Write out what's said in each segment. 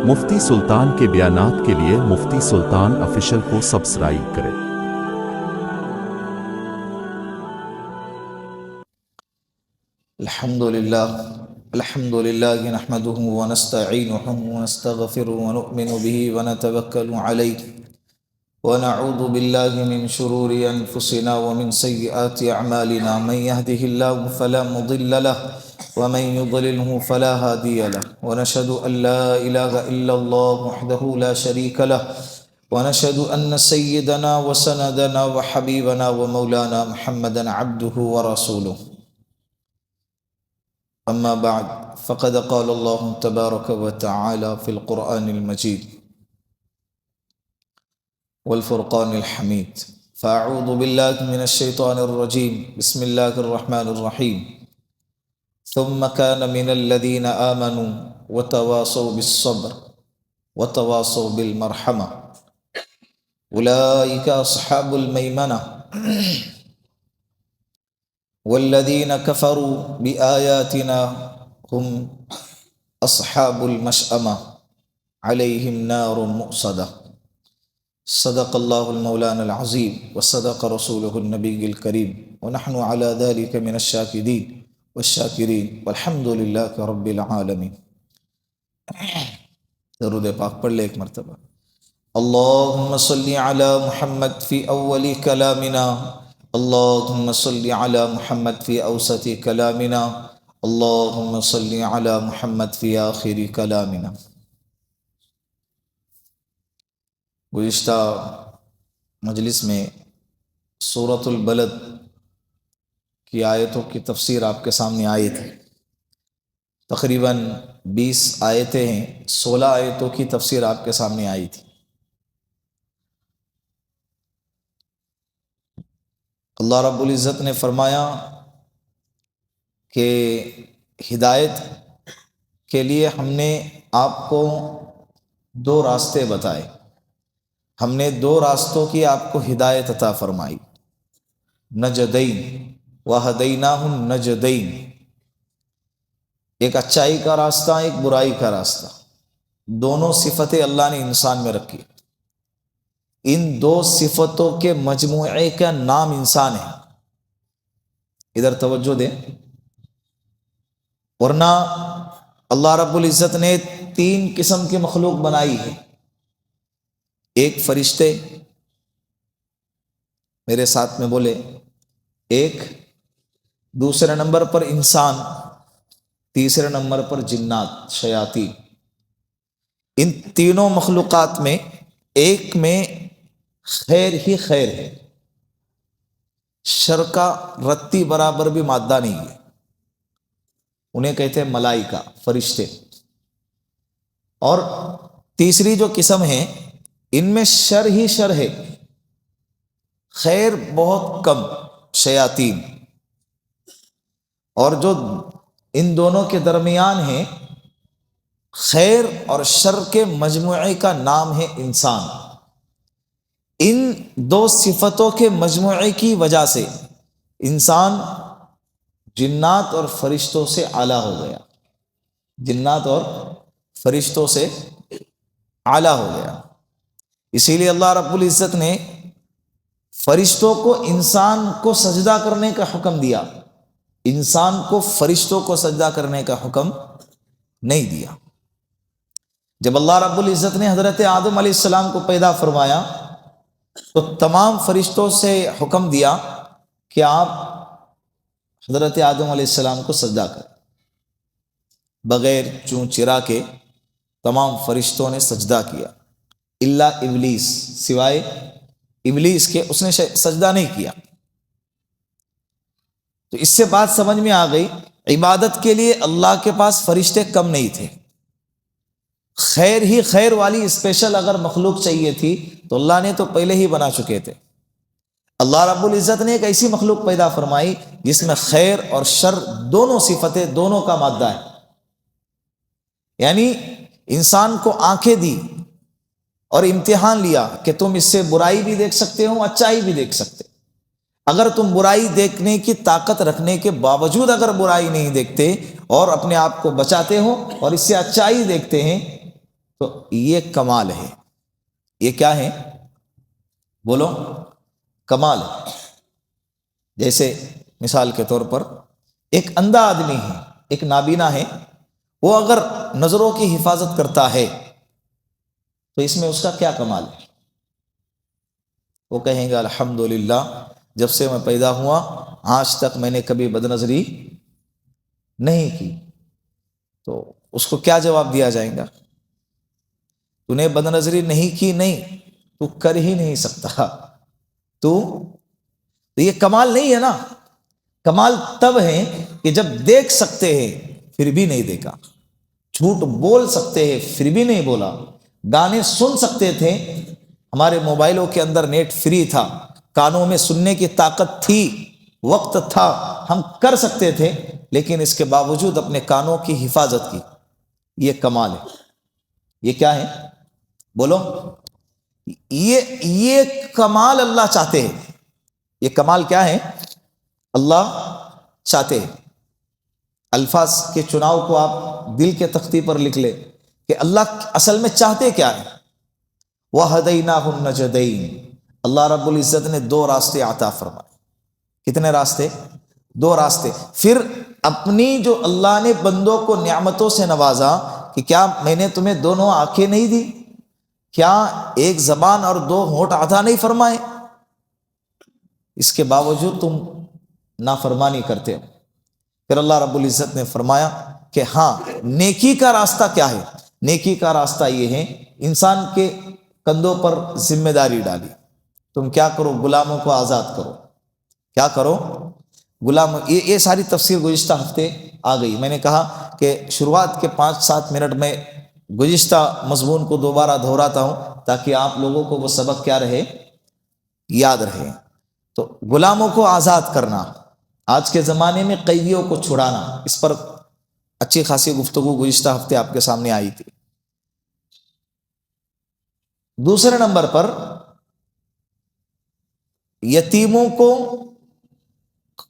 مفتی سلطان کے بیانات کے لیے مفتی سلطان آفیشل کو سبسکرائب کریں۔ الحمد لله نحمده ونستعينه ونستغفره ونؤمن به ونتوكل عليه ونعوذ بالله من شرور أنفسنا ومن سيئات أعمالنا، من يهده الله فلا مضل له ومن يضلله فلا هادي له، ونشهد أن لا إله إلا الله وحده لا شريك له، ونشهد أن سيدنا وسندنا وحبيبنا ومولانا محمدا عبده ورسوله. أما بعد، فقد قال الله تبارك وتعالى في القرآن المجيد والفرقان الحميد: فأعوذ بالله من الشيطان الرجيم، بسم الله الرحمن الرحيم. ثم كان من الذين آمنوا وتواصوا بالصبر وتواصوا بالمرحمة أولئك أصحاب الميمنة والذين كفروا بآياتنا هم أصحاب المشأمة عليهم نار مؤصدة. صدق الله المولانا العظيم وصدق رسوله النبي الكريم، ونحن على ذلك من الشاكرين والشاكرين والحمد لله رب العالمين. درود پاک پڑھ لے ایک مرتبہ. اللهم صل على محمد في أول كلامنا، اللهم صل على محمد في أوسط كلامنا، اللهم صل على محمد في آخر كلامنا. گزشتہ مجلس میں سورۃ البلد کی آیتوں کی تفسیر آپ کے سامنے آئی تھی. تقریباً 20 آیتیں ہیں، 16 آیتوں کی تفسیر آپ کے سامنے آئی تھی. اللہ رب العزت نے فرمایا کہ ہدایت کے لیے ہم نے آپ کو 2 راستے بتائے، ہم نے 2 راستوں کی آپ کو ہدایت عطا فرمائی. نجدین وہدیناہ النجدین، ایک اچائی کا راستہ، ایک برائی کا راستہ. دونوں صفتیں اللہ نے انسان میں رکھی. ان 2 صفتوں کے مجموعے کا نام انسان ہے. ادھر توجہ دیں، ورنہ اللہ رب العزت نے 3 قسم کی مخلوق بنائی ہے. ایک فرشتے، میرے ساتھ میں بولے، ایک دوسرے نمبر پر انسان، تیسرے نمبر پر جنات، شیاطین. ان تینوں مخلوقات میں ایک میں خیر ہی خیر ہے، شر کا رتی برابر بھی مادہ نہیں ہے. انہیں کہتے ہیں ملائکہ، فرشتے. اور تیسری جو قسم ہے، ان میں شر ہی شر ہے، خیر بہت کم، شیاطین. اور جو ان دونوں کے درمیان ہیں، خیر اور شر کے مجموعے کا نام ہے انسان. ان 2 صفتوں کے مجموعے کی وجہ سے انسان جنات اور فرشتوں سے اعلیٰ ہو گیا، جنات اور فرشتوں سے اعلیٰ ہو گیا. اسی لیے اللہ رب العزت نے فرشتوں کو انسان کو سجدہ کرنے کا حکم دیا، انسان کو فرشتوں کو سجدہ کرنے کا حکم نہیں دیا. جب اللہ رب العزت نے حضرت آدم علیہ السلام کو پیدا فرمایا تو تمام فرشتوں سے حکم دیا کہ آپ حضرت آدم علیہ السلام کو سجدہ کریں. بغیر چون چرا کے تمام فرشتوں نے سجدہ کیا، الا ابلیس، سوائے ابلیس کے، اس نے سجدہ نہیں کیا. تو اس سے بات سمجھ میں آ گئی، عبادت کے لیے اللہ کے پاس فرشتے کم نہیں تھے. خیر ہی خیر والی اسپیشل اگر مخلوق چاہیے تھی تو اللہ نے تو پہلے ہی بنا چکے تھے. اللہ رب العزت نے ایک ایسی مخلوق پیدا فرمائی جس میں خیر اور شر دونوں صفتیں، دونوں کا مادہ ہے. یعنی انسان کو آنکھیں دی اور امتحان لیا کہ تم اس سے برائی بھی دیکھ سکتے ہو، اچائی بھی دیکھ سکتے. اگر تم برائی دیکھنے کی طاقت رکھنے کے باوجود اگر برائی نہیں دیکھتے اور اپنے آپ کو بچاتے ہو اور اس سے اچائی دیکھتے ہیں تو یہ کمال ہے. یہ کیا ہے؟ بولو. کمال ہے. جیسے مثال کے طور پر ایک اندھا آدمی ہے، ایک نابینا ہے، وہ اگر نظروں کی حفاظت کرتا ہے تو اس میں اس کا کیا کمال ہے؟ وہ کہیں گا الحمدللہ جب سے میں پیدا ہوا آج تک میں نے کبھی بد نظری نہیں کی. تو اس کو کیا جواب دیا جائے گا؟ تو نے بد نظری نہیں کی؟ نہیں، تو کر ہی نہیں سکتا. تو یہ کمال نہیں ہے نا. کمال تب ہے کہ جب دیکھ سکتے ہیں پھر بھی نہیں دیکھا، جھوٹ بول سکتے ہیں پھر بھی نہیں بولا، گانے سن سکتے تھے، ہمارے موبائلوں کے اندر نیٹ فری تھا، کانوں میں سننے کی طاقت تھی، وقت تھا، ہم کر سکتے تھے، لیکن اس کے باوجود اپنے کانوں کی حفاظت کی. یہ کمال ہے. یہ کیا ہے؟ بولو. یہ کمال اللہ چاہتے ہیں. یہ کمال کیا ہے؟ اللہ چاہتے ہیں. الفاظ کے چناؤ کو آپ دل کے تختی پر لکھ لیں کہ اللہ اصل میں چاہتے کیا ہے. وَهَدَيْنَاهُ النَّجْدَيْنِ. اللہ رب العزت نے دو راستے عطا فرمائے. کتنے راستے؟ دو راستے. پھر اپنی جو اللہ نے بندوں کو نعمتوں سے نوازا کہ کیا میں نے تمہیں دونوں آنکھیں نہیں دی؟ کیا ایک زبان اور دو ہونٹ عطا نہیں فرمائے؟ اس کے باوجود تم نافرمانی کرتے ہو. پھر اللہ رب العزت نے فرمایا کہ ہاں نیکی کا راستہ کیا ہے؟ نیکی کا راستہ یہ ہے انسان کے کندھوں پر ذمہ داری ڈالی. تم کیا کرو؟ غلاموں کو آزاد کرو. کیا کرو؟ غلام. یہ ساری تفسیر گزشتہ ہفتے آ گئی. میں نے کہا کہ شروعات کے 5-7 منٹ میں گزشتہ مضمون کو دوبارہ دہراتا ہوں تاکہ آپ لوگوں کو وہ سبق کیا رہے؟ یاد رہے. تو غلاموں کو آزاد کرنا، آج کے زمانے میں قیدیوں کو چھڑانا، اس پر اچھی خاصی گفتگو گزشتہ ہفتے آپ کے سامنے آئی تھی. دوسرے نمبر پر یتیموں کو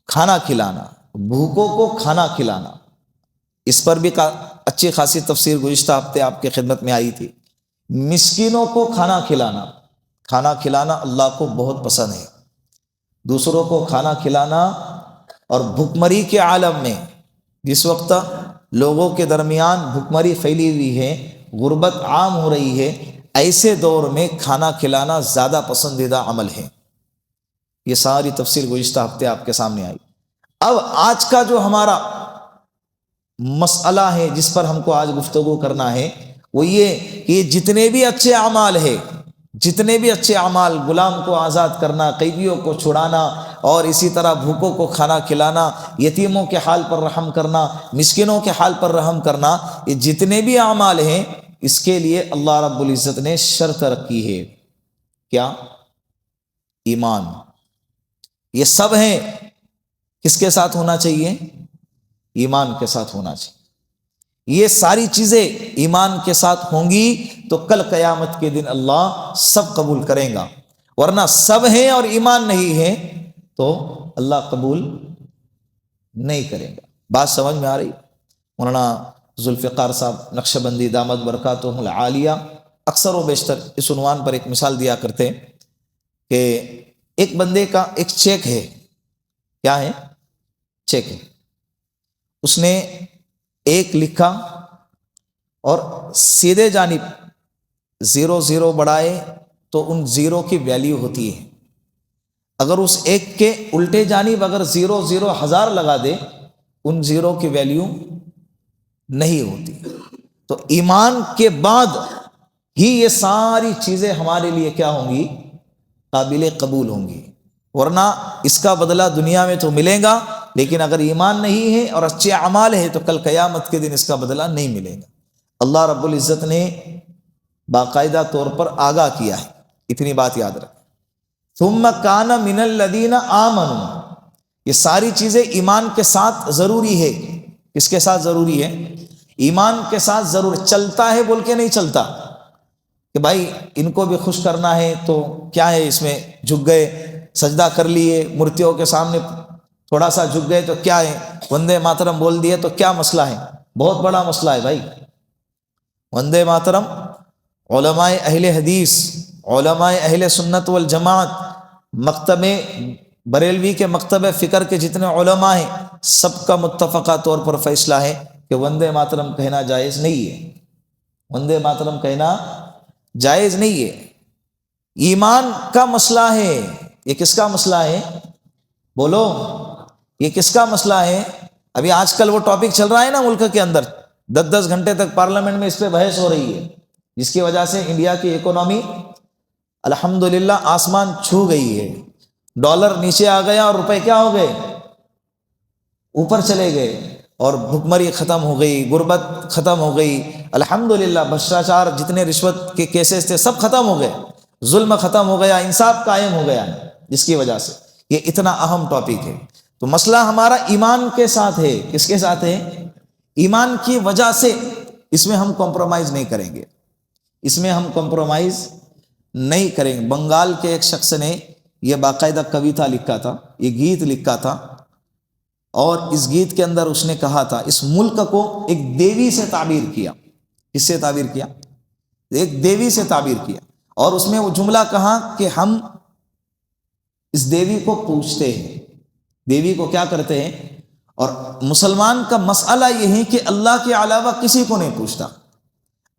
کھانا کھلانا، بھوکوں کو کھانا کھلانا، اس پر بھی اچھی خاصی تفسیر گزشتہ ہفتے آپ کی خدمت میں آئی تھی. مسکینوں کو کھانا کھلانا. کھانا کھلانا اللہ کو بہت پسند ہے. دوسروں کو کھانا کھلانا. اور بھوکمری کے عالم میں جس وقت لوگوں کے درمیان بھوکمری پھیلی ہوئی ہے، غربت عام ہو رہی ہے، ایسے دور میں کھانا کھلانا زیادہ پسندیدہ عمل ہے. یہ ساری تفصیل گزشتہ ہفتے آپ کے سامنے آئی. اب آج کا جو ہمارا مسئلہ ہے جس پر ہم کو آج گفتگو کرنا ہے وہ یہ کہ یہ جتنے بھی اچھے اعمال ہیں، جتنے بھی اچھے اعمال، غلام کو آزاد کرنا، قیدیوں کو چھڑانا، اور اسی طرح بھوکوں کو کھانا کھلانا، یتیموں کے حال پر رحم کرنا، مسکینوں کے حال پر رحم کرنا، یہ جتنے بھی اعمال ہیں اس کے لیے اللہ رب العزت نے شرط رکھی ہے. کیا؟ ایمان. یہ سب ہیں کس کے ساتھ ہونا چاہیے؟ ایمان کے ساتھ ہونا چاہیے. یہ ساری چیزیں ایمان کے ساتھ ہوں گی تو کل قیامت کے دن اللہ سب قبول کرے گا. ورنہ سب ہیں اور ایمان نہیں ہے تو اللہ قبول نہیں کرے گا. بات سمجھ میں آ رہی؟ مولانا ذوالفقار صاحب نقشبندی دامت برکاتہم العالیہ اکثر و بیشتر اس عنوان پر ایک مثال دیا کرتے کہ ایک بندے کا ایک چیک ہے. کیا ہے؟ چیک ہے. اس نے ایک لکھا اور سیدھے جانب 0 بڑھائے تو ان 0 کی ویلیو ہوتی ہے. اگر اس ایک کے الٹے جانب اگر 0 لگا دے ان 0 کی ویلیو نہیں ہوتی. تو ایمان کے بعد ہی یہ ساری چیزیں ہمارے لیے کیا ہوں گی؟ قابل قبول ہوں گی. ورنہ اس کا بدلہ دنیا میں تو ملے گا، لیکن اگر ایمان نہیں ہے اور اچھے اعمال ہے تو کل قیامت کے دن اس کا بدلہ نہیں ملے گا. اللہ رب العزت نے باقاعدہ طور پر آگاہ کیا ہے. اتنی بات یاد رکھ. ثم کان من الذین آمنوا. یہ ساری چیزیں ایمان کے ساتھ ضروری ہے. کس کے ساتھ ضروری ہے؟ ایمان کے ساتھ ضرور. چلتا ہے بول کے نہیں چلتا کہ بھائی ان کو بھی خوش کرنا ہے تو کیا ہے اس میں، جھک گئے، سجدہ کر لیے، مورتیوں کے سامنے تھوڑا سا جھک گئے تو کیا ہے، وندے ماترم بول دیے تو کیا مسئلہ ہے؟ بہت بڑا مسئلہ ہے بھائی. وندے ماترم علماء اہل حدیث، علماء اہل سنت والجماعت، مکتب بریلوی کے مکتب فکر کے جتنے علماء ہیں، سب کا متفقہ طور پر فیصلہ ہے کہ وندے ماترم کہنا جائز نہیں ہے، وندے ماترم کہنا جائز نہیں ہے۔ ایمان کا مسئلہ ہے، یہ کس کا مسئلہ ہے؟ بولو، یہ کس کا مسئلہ ہے؟ ابھی آج کل وہ ٹاپک چل رہا ہے نا ملک کے اندر، 10 گھنٹے تک پارلیمنٹ میں اس پہ بحث ہو رہی ہے، جس کی وجہ سے انڈیا کی اکانومی الحمدللہ آسمان چھو گئی ہے، ڈالر نیچے آ گیا اور روپے کیا ہو گئے؟ اوپر چلے گئے، اور بھکمری ختم ہو گئی، غربت ختم ہو گئی، الحمدللہ بھرشٹاچار جتنے رشوت کے کیسز تھے سب ختم ہو گئے، ظلم ختم ہو گیا، انصاف قائم ہو گیا، جس کی وجہ سے یہ اتنا اہم ٹاپک ہے۔ تو مسئلہ ہمارا ایمان کے ساتھ ہے، کس کے ساتھ ہے؟ ایمان کی وجہ سے اس میں ہم کمپرومائز نہیں کریں گے، اس میں ہم کمپرومائز نہیں کریں گے۔ بنگال کے ایک شخص نے یہ باقاعدہ کویتا لکھا تھا، یہ گیت لکھا تھا، اور اس گیت کے اندر اس نے کہا تھا، اس ملک کو ایک دیوی سے تعبیر کیا۔ کس سے تعبیر کیا؟ ایک دیوی سے تعبیر کیا، اور اس میں وہ جملہ کہا کہ ہم اس دیوی کو پوجتے ہیں، دیوی کو کیا کرتے ہیں؟ اور مسلمان کا مسئلہ یہ ہے کہ اللہ کے علاوہ کسی کو نہیں پوچھتا،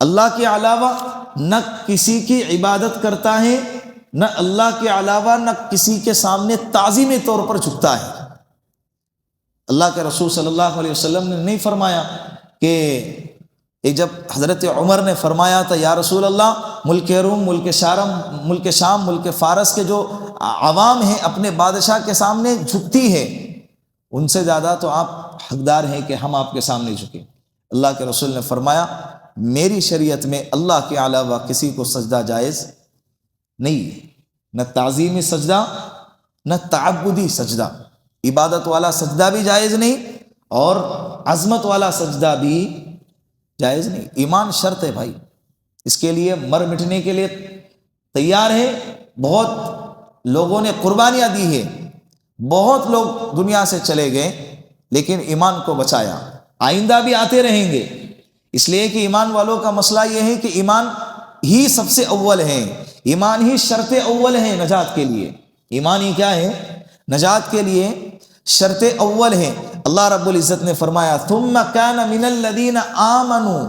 اللہ کے علاوہ نہ کسی کی عبادت کرتا ہے، نہ اللہ کے علاوہ نہ کسی کے سامنے تعظیمی طور پر جھکتا ہے۔ اللہ کے رسول صلی اللہ علیہ وسلم نے نہیں فرمایا کہ جب حضرت عمر نے فرمایا تھا یا رسول اللہ، ملک روم، ملک شام، ملک فارس کے جو عوام ہیں اپنے بادشاہ کے سامنے جھکتی ہے، ان سے زیادہ تو آپ حقدار ہیں کہ ہم آپ کے سامنے جھکیں۔ اللہ کے رسول نے فرمایا میری شریعت میں اللہ کے علاوہ کسی کو سجدہ جائز نہیں ہے، نہ تعظیمی سجدہ نہ تعبدی سجدہ، عبادت والا سجدہ بھی جائز نہیں اور عظمت والا سجدہ بھی جائز نہیں۔ ایمان شرط ہے بھائی، اس کے لیے مر مٹنے کے لیے تیار ہے، بہت لوگوں نے قربانیاں دی ہے، بہت لوگ دنیا سے چلے گئے لیکن ایمان کو بچایا، آئندہ بھی آتے رہیں گے۔ اس لیے کہ ایمان والوں کا مسئلہ یہ ہے کہ ایمان ہی سب سے اول ہے، ایمان ہی شرط اول ہے نجات کے لیے، ایمان ہی کیا ہے؟ نجات کے لیے شرط اول ہے۔ اللہ رب العزت نے فرمایا ثم کان من الذین آمنوا،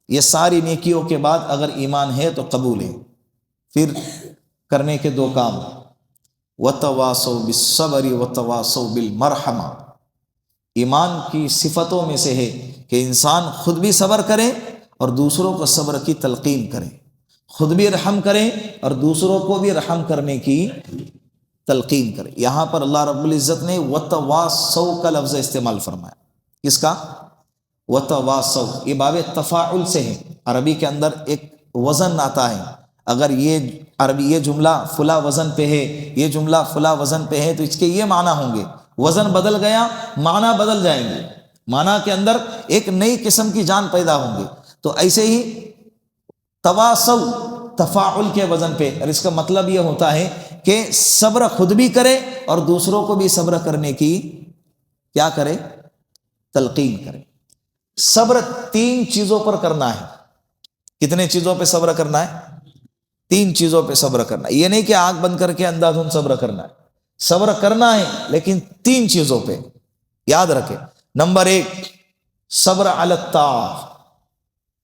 یہ ساری نیکیوں کے بعد اگر ایمان ہے تو قبول ہے، پھر کرنے کے دو کام، وتواصوا بالصبر وتواصوا بالمرحمہ۔ ایمان کی صفتوں میں سے ہے کہ انسان خود بھی صبر کرے اور دوسروں کو صبر کی تلقین کرے، خود بھی رحم کرے اور دوسروں کو بھی رحم کرنے کی تلقین کرے۔ یہاں پر اللہ رب العزت نے وتواصوا کا لفظ استعمال فرمایا، کس کا؟ وتواصوا، یہ باب تفاعل سے ہے، عربی کے اندر ایک وزن آتا ہے، اگر یہ جملہ فلاں وزن پہ ہے، یہ جملہ فلاں وزن پہ ہے تو اس کے یہ معنی ہوں گے، وزن بدل گیا معنی بدل جائیں گے، معنی کے اندر ایک نئی قسم کی جان پیدا ہوں گے۔ تو ایسے ہی تواصوا تفاعل کے وزن پہ، اور اس کا مطلب یہ ہوتا ہے کہ صبر خود بھی کرے اور دوسروں کو بھی صبر کرنے کی کیا کرے؟ تلقین کرے۔ صبر 3 چیزوں پر کرنا ہے۔ کتنے چیزوں پہ صبر کرنا ہے؟ 3 چیزوں پہ صبر کرنا ہے۔ یہ نہیں کہ آنکھ بند کر کے اندھا دھند صبر کرنا ہے، صبر کرنا ہے لیکن 3 چیزوں پہ یاد رکھے۔ نمبر 1 صبر علی الطاعہ،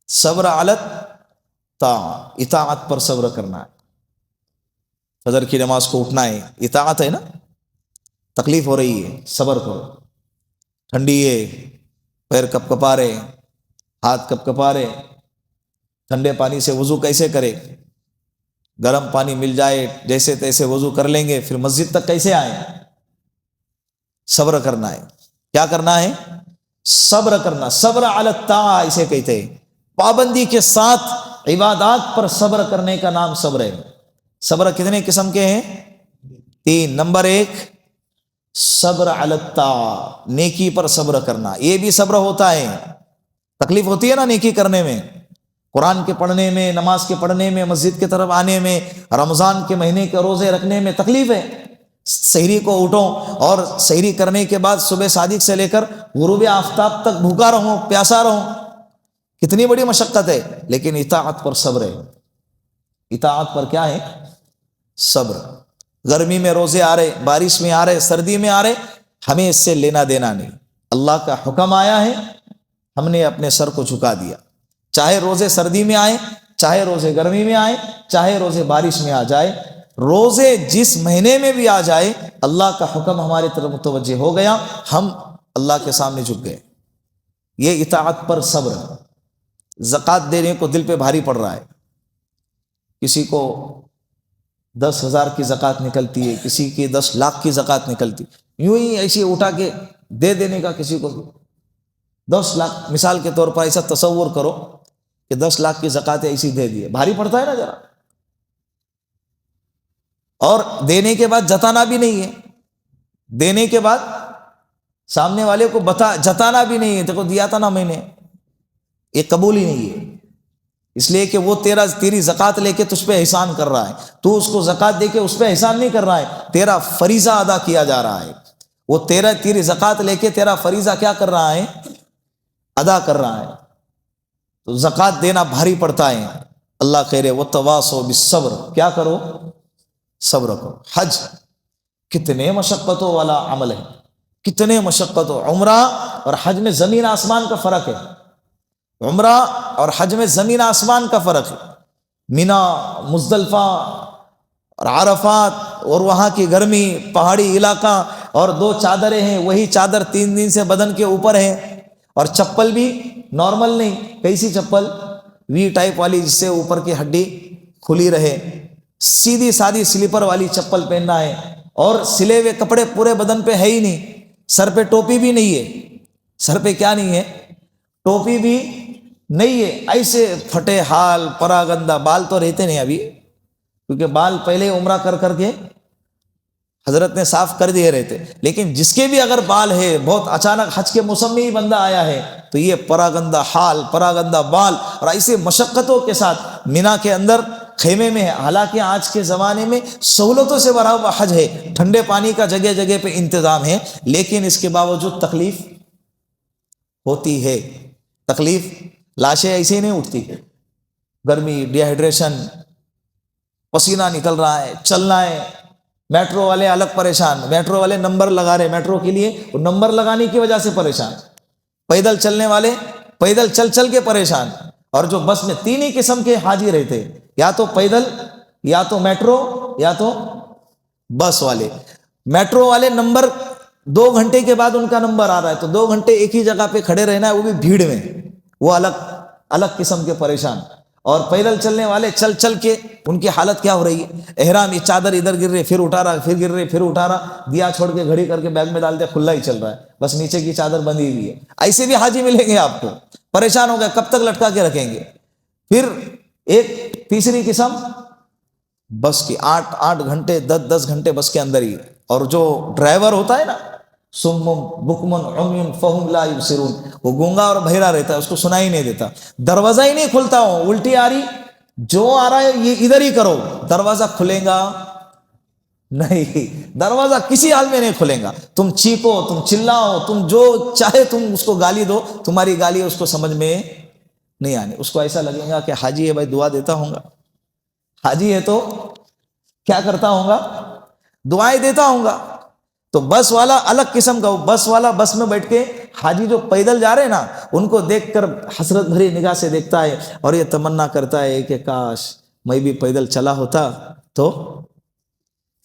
صبر علی الطاعہ، اطاعت پر صبر کرنا ہے۔ فجر کی نماز کو اٹھنا ہے، اطاعت ہے نا، تکلیف ہو رہی ہے صبر کرو، ٹھنڈی ہے، پیر کپ کپا رہے، ہاتھ کپ کپا رہے، ٹھنڈے پانی سے وضو کیسے کرے؟ گرم پانی مل جائے جیسے تیسے وضو کر لیں گے، پھر مسجد تک کیسے آئیں؟ صبر کرنا ہے۔ کیا کرنا ہے؟ صبر کرنا۔ صبر علی الطاعہ اسے کہتے ہیں، پابندی کے ساتھ عبادات پر صبر کرنے کا نام صبر ہے۔ صبر کتنے قسم کے ہیں؟ 3۔ نمبر 1 صبر علی الطاعہ، نیکی پر صبر کرنا، یہ بھی صبر ہوتا ہے، تکلیف ہوتی ہے نا نیکی کرنے میں، قرآن کے پڑھنے میں، نماز کے پڑھنے میں، مسجد کی طرف آنے میں، رمضان کے مہینے کے روزے رکھنے میں تکلیف ہے۔ سحری کو اٹھو اور سحری کرنے کے بعد صبح صادق سے لے کر غروب آفتاب تک بھوکا رہو، پیاسا رہو، کتنی بڑی مشقت ہے، لیکن اطاعت پر صبر ہے. اطاعت پر کیا ہے؟ صبر. گرمی میں روزے آ رہے، بارش میں آ رہے، سردی میں آ رہے، ہمیں اس سے لینا دینا نہیں. اللہ کا حکم آیا ہے، ہم نے اپنے سر کو جھکا دیا. چاہے روزے سردی میں آئے، چاہے روزے گرمی میں آئے، چاہے روزے بارش میں آ جائے، روزے جس مہینے میں بھی آ جائے، اللہ کا حکم ہماری طرف متوجہ ہو گیا، ہم اللہ کے سامنے جھک گئے. یہ اطاعت پر صبر. زکوٰۃ دینے کو دل پہ بھاری پڑ رہا ہے، کسی کو 10,000 کی زکوٰۃ نکلتی ہے، کسی کی 10 لاکھ کی زکوٰۃ نکلتی، یوں ہی ایسے اٹھا کے دے دینے کا. کسی کو 10 لاکھ مثال کے طور پر ایسا تصور کرو کہ 10 لاکھ کی زکوٰۃ ایسی دے دیے، بھاری پڑتا ہے نا ذرا. اور دینے کے بعد جتانا بھی نہیں ہے، دینے کے بعد سامنے والے کو جتانا بھی نہیں ہے، دیکھو دیا تھا نا میں نے، یہ قبول ہی نہیں ہے. اس لیے کہ وہ تیری زکوٰۃ لے کے تجھ پہ احسان کر رہا ہے، تو اس کو زکوٰۃ دے کے اس پہ احسان نہیں کر رہا ہے، تیرا فریضہ ادا کیا جا رہا ہے. وہ تیری زکوٰۃ لے کے تیرا فریضہ کیا کر رہا ہے؟ ادا کر رہا ہے. تو زکوٰۃ دینا بھاری پڑتا ہے. اللہ کہہ رہے وتواصوا بالصبر، کیا کرو؟ صبر کرو. حج کتنے مشقتوں والا عمل ہے، کتنے مشقتوں. عمرہ اور حج میں زمین آسمان کا فرق ہے. عمرہ اور حج میں زمین آسمان کا فرق ہے. مینا، مزدلفہ اور عرفات، اور وہاں کی گرمی، پہاڑی علاقہ، اور 2 چادریں ہیں، وہی چادر 3 دن سے بدن کے اوپر ہے. اور چپل بھی نارمل نہیں، کیسی چپل؟ وی ٹائپ والی، جس سے اوپر کی ہڈی کھلی رہے. سیدھی سادھی سلیپر والی چپل پہننا ہے. اور سلے ہوئے کپڑے پورے بدن پہ ہے ہی نہیں. سر پہ ٹوپی بھی نہیں ہے. سر پہ کیا نہیں ہے؟ ٹوپی بھی نہیں ہے. ایسے پھٹے حال، پراگندہ. بال تو رہتے نہیں ابھی، کیونکہ بال پہلے عمرہ کر کے حضرت نے صاف کر دیے رہتے. لیکن جس کے بھی اگر بال ہے، بہت اچانک حج کے موسم میں ہی بندہ آیا ہے، تو یہ پراگندہ حال، پراگندہ بال، اور ایسے مشقتوں کے ساتھ مینا کے اندر خیمے میں ہے. حالانکہ آج کے زمانے میں سہولتوں سے بھرا ہوا حج ہے، ٹھنڈے پانی کا جگہ جگہ پہ انتظام ہے، لیکن اس کے باوجود تکلیف ہوتی ہے. تکلیف، لاشیں ایسے ہی نہیں اٹھتی. گرمی، ڈی ہائیڈریشن، پسینہ نکل رہا ہے، چلنا ہے. میٹرو والے الگ پریشان، میٹرو والے نمبر لگا رہے میٹرو کے لیے، وہ نمبر لگانے کی وجہ سے پریشان. پیدل چلنے والے پیدل چل کے پریشان. اور جو بس میں 3 ہی قسم کے حاجی رہتے، یا تو پیدل، یا تو میٹرو، یا تو بس والے. میٹرو والے نمبر 2 گھنٹے کے بعد ان کا نمبر آ رہا ہے، تو 2 گھنٹے ایک ہی جگہ پہ کھڑے رہنا ہے، وہ بھی بھیڑ میں، وہ الگ قسم کے پریشان. اور پیدل چلنے والے چل کے ان کی حالت کیا ہو رہی ہے؟ احرام، یہ چادر ادھر گر رہے، پھر اٹھا رہا، پھر گر رہے، پھر اٹھا رہا، دیا چھوڑ کے گھڑی کر کے بیگ میں ڈال دیا، کھلا ہی چل رہا ہے، بس نیچے کی چادر بندھی ہوئی ہے. ایسے بھی حاجی ملیں گے آپ کو، پریشان ہو گئے، کب تک لٹکا کے رکھیں گے. پھر ایک تیسری قسم بس کی، 8 گھنٹے 10 گھنٹے بس کے اندر ہی. اور جو ڈرائیور ہوتا ہے نا، سمم بکمن عمی فہم لا یبصرون، وہ گونگا اور بہرا رہتا ہے، اس کو سنا ہی نہیں دیتا. دروازہ ہی نہیں کھلتا ہو، الٹی آ رہی، جو آ رہا ہے یہ ادھر ہی کرو، دروازہ کھلے گا نہیں، دروازہ کسی حال میں نہیں کھلے گا. تم چیخو، تم چلاؤ، تم جو چاہے تم اس کو گالی دو، تمہاری گالی اس کو سمجھ میں نہیں آنے. اس کو ایسا لگے گا کہ حاجی ہے بھائی، دعا دیتا ہوں گا، حاجی ہے تو کیا کرتا ہوں گا؟ دعائیں دیتا ہوں گا. تو بس والا الگ قسم کا، بس والا بس میں بیٹھ کے، حاجی جو پیدل جا رہے ہیں نا، ان کو دیکھ کر حسرت بھری نگاہ سے دیکھتا ہے، اور یہ تمنا کرتا ہے کہ کاش میں بھی پیدل چلا ہوتا تو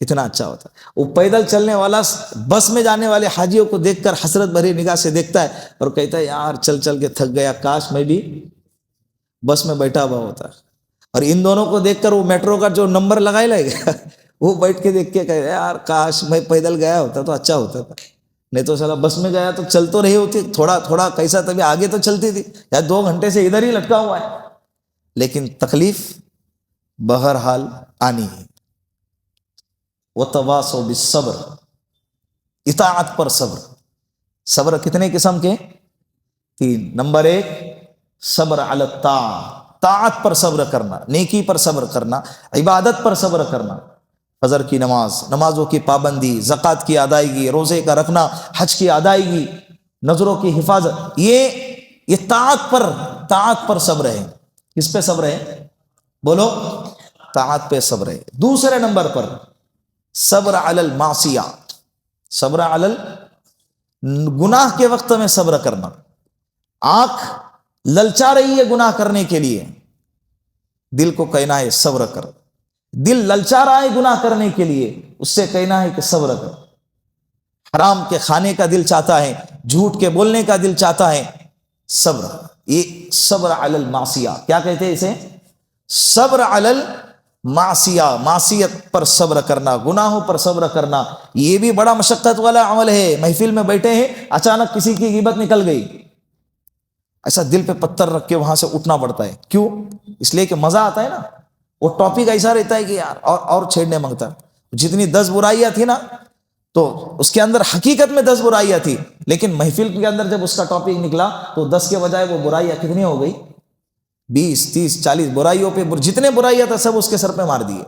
کتنا اچھا ہوتا. وہ پیدل چلنے والا بس میں جانے والے حاجیوں کو دیکھ کر حسرت بھری نگاہ سے دیکھتا ہے، اور کہتا ہے یار چل کے تھک گیا، کاش میں بھی بس میں بیٹھا ہوا ہوتا. اور ان دونوں کو دیکھ کر وہ میٹرو کا جو نمبر لگائے لے گا، وہ بیٹھ کے دیکھ کے کہے یار کاش میں پیدل گیا ہوتا تو اچھا ہوتا تھا، نہیں تو سلا بس میں گیا تو چل تو رہی ہوتی، تھوڑا کیسا تبھی آگے تو چلتی تھی، یا 2 گھنٹے سے ادھر ہی لٹکا ہوا ہے. لیکن تکلیف بہرحال آنی ہے. وتواصوا بالصبر، اطاعت پر صبر. صبر کتنے قسم کے؟ 3. نمبر 1 صبر علی الطاعہ، طاعت پر صبر کرنا، نیکی پر صبر کرنا، عبادت پر صبر کرنا. فجر کی نماز، نمازوں کی پابندی، زکوٰۃ کی ادائیگی، روزے کا رکھنا، حج کی ادائیگی، نظروں کی حفاظت، یہ طاعت پر طاعت پر صبر ہے. کس پہ صبر ہے؟ بولو, طاعت پہ صبر ہے. دوسرے نمبر پر صبر علی المعصیہ, صبر علی گناہ کے وقت میں صبر کرنا. آنکھ للچا رہی ہے گناہ کرنے کے لیے, دل کو کہنا ہے صبر کر. دل للچا رہا ہے گناہ کرنے کے لیے, اس سے کہنا ہے کہ صبر کر. حرام کے کھانے کا دل چاہتا ہے, جھوٹ کے بولنے کا دل چاہتا ہے, صبر. یہ صبر علی المعصیہ کیا کہتے ہیں اسے؟ صبر علی المعصیہ, معصیت پر صبر کرنا, گناہوں پر صبر کرنا. یہ بھی بڑا مشقت والا عمل ہے. محفل میں بیٹھے ہیں, اچانک کسی کی غیبت نکل گئی, ایسا دل پہ پتھر رکھ کے وہاں سے اٹھنا پڑتا ہے. کیوں؟ اس لیے کہ مزہ آتا ہے نا. وہ ٹاپک ایسا رہتا ہے کہ یار اور چھیڑنے مانگتا. جتنی 10 برائیاں تھی نا, تو اس کے اندر حقیقت میں 10 برائیاں تھی, لیکن محفل کے اندر جب اس کا ٹاپک نکلا تو 10 کے بجائے وہ برائیاں کتنی ہو گئی؟ 20, 30, 40 برائیوں پہ جتنے برائیاں تھا سب اس کے سر پہ مار دیے,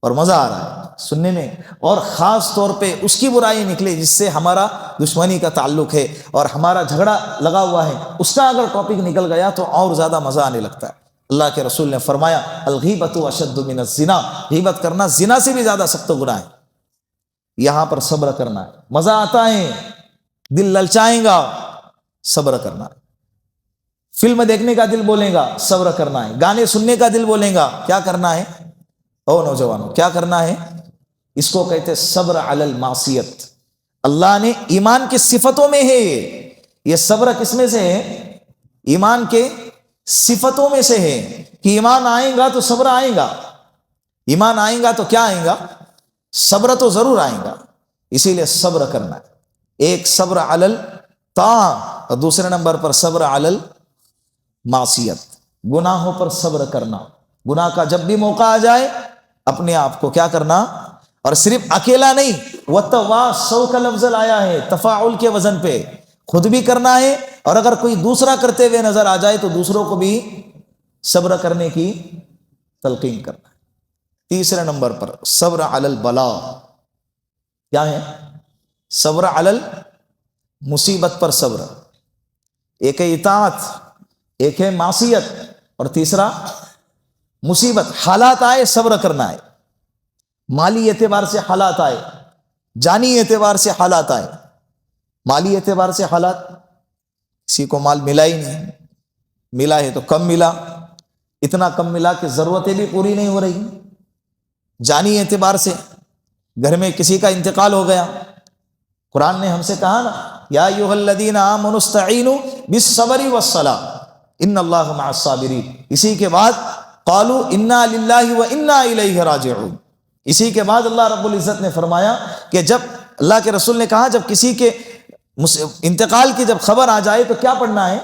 اور مزہ آ رہا ہے سننے میں. اور خاص طور پہ اس کی برائی نکلے جس سے ہمارا دشمنی کا تعلق ہے اور ہمارا جھگڑا لگا ہوا ہے, اس کا اگر ٹاپک نکل گیا تو اور زیادہ مزہ آنے لگتا ہے. اللہ کے رسول نے فرمایا الغیبۃ اشد من الزنا, غیبت کرنا زنا سے بھی زیادہ سخت گناہ ہے. یہاں پر صبر کرنا ہے. مزہ آتا ہے, دل للچائیں گا, صبر کرنا ہے. فلم دیکھنے کا دل بولے گا, صبر کرنا ہے. گانے سننے کا دل بولے گا, کیا کرنا ہے؟ او نوجوانوں, کیا کرنا ہے؟ اس کو کہتے صبر علی المعصیت. اللہ نے ایمان کی صفتوں میں ہے یہ صبر. کس میں سے ہے؟ ایمان کے صفتوں میں سے ہے کہ ایمان آئے گا تو صبر آئے گا. ایمان آئے گا تو کیا آئے گا؟ صبر تو ضرور آئے گا. اسی لیے صبر کرنا ہے. ایک صبر علی الطاعہ اور دوسرے نمبر پر صبر علی المعصیت, گناہوں پر صبر کرنا. گناہ کا جب بھی موقع آ جائے اپنے آپ کو کیا کرنا, اور صرف اکیلا نہیں, وتواصوا کا لفظ آیا ہے تفاعل کے وزن پہ, خود بھی کرنا ہے, اور اگر کوئی دوسرا کرتے ہوئے نظر آ جائے تو دوسروں کو بھی صبر کرنے کی تلقین کرنا ہے. تیسرے نمبر پر صبر علی البلاء, کیا ہے؟ صبر علی المصیبت پر صبر. ایک ہے اطاعت, ایک ہے معصیت, اور تیسرا مصیبت. حالات آئے صبر کرنا ہے. مالی اعتبار سے حالات آئے, جانی اعتبار سے حالات آئے. مالی اعتبار سے حالات, کسی کو مال ملا ہی نہیں, ملا ہے تو کم ملا, اتنا کم ملا کہ ضرورتیں بھی پوری نہیں ہو رہی. جانی اعتبار سے گھر میں کسی کا انتقال ہو گیا. قرآن نے ہم سے کہا نا, یا ایھا الذین آمنوا استعینوا بالصبر والصلاۃ ان اللہ مع الصابرین. اسی کے بعد قالوا انا للہ وانا الیہ راجعون. اسی کے بعد اللہ رب العزت نے فرمایا کہ جب اللہ کے رسول نے کہا جب کسی کے انتقال کی جب خبر آ جائے تو کیا پڑھنا ہے؟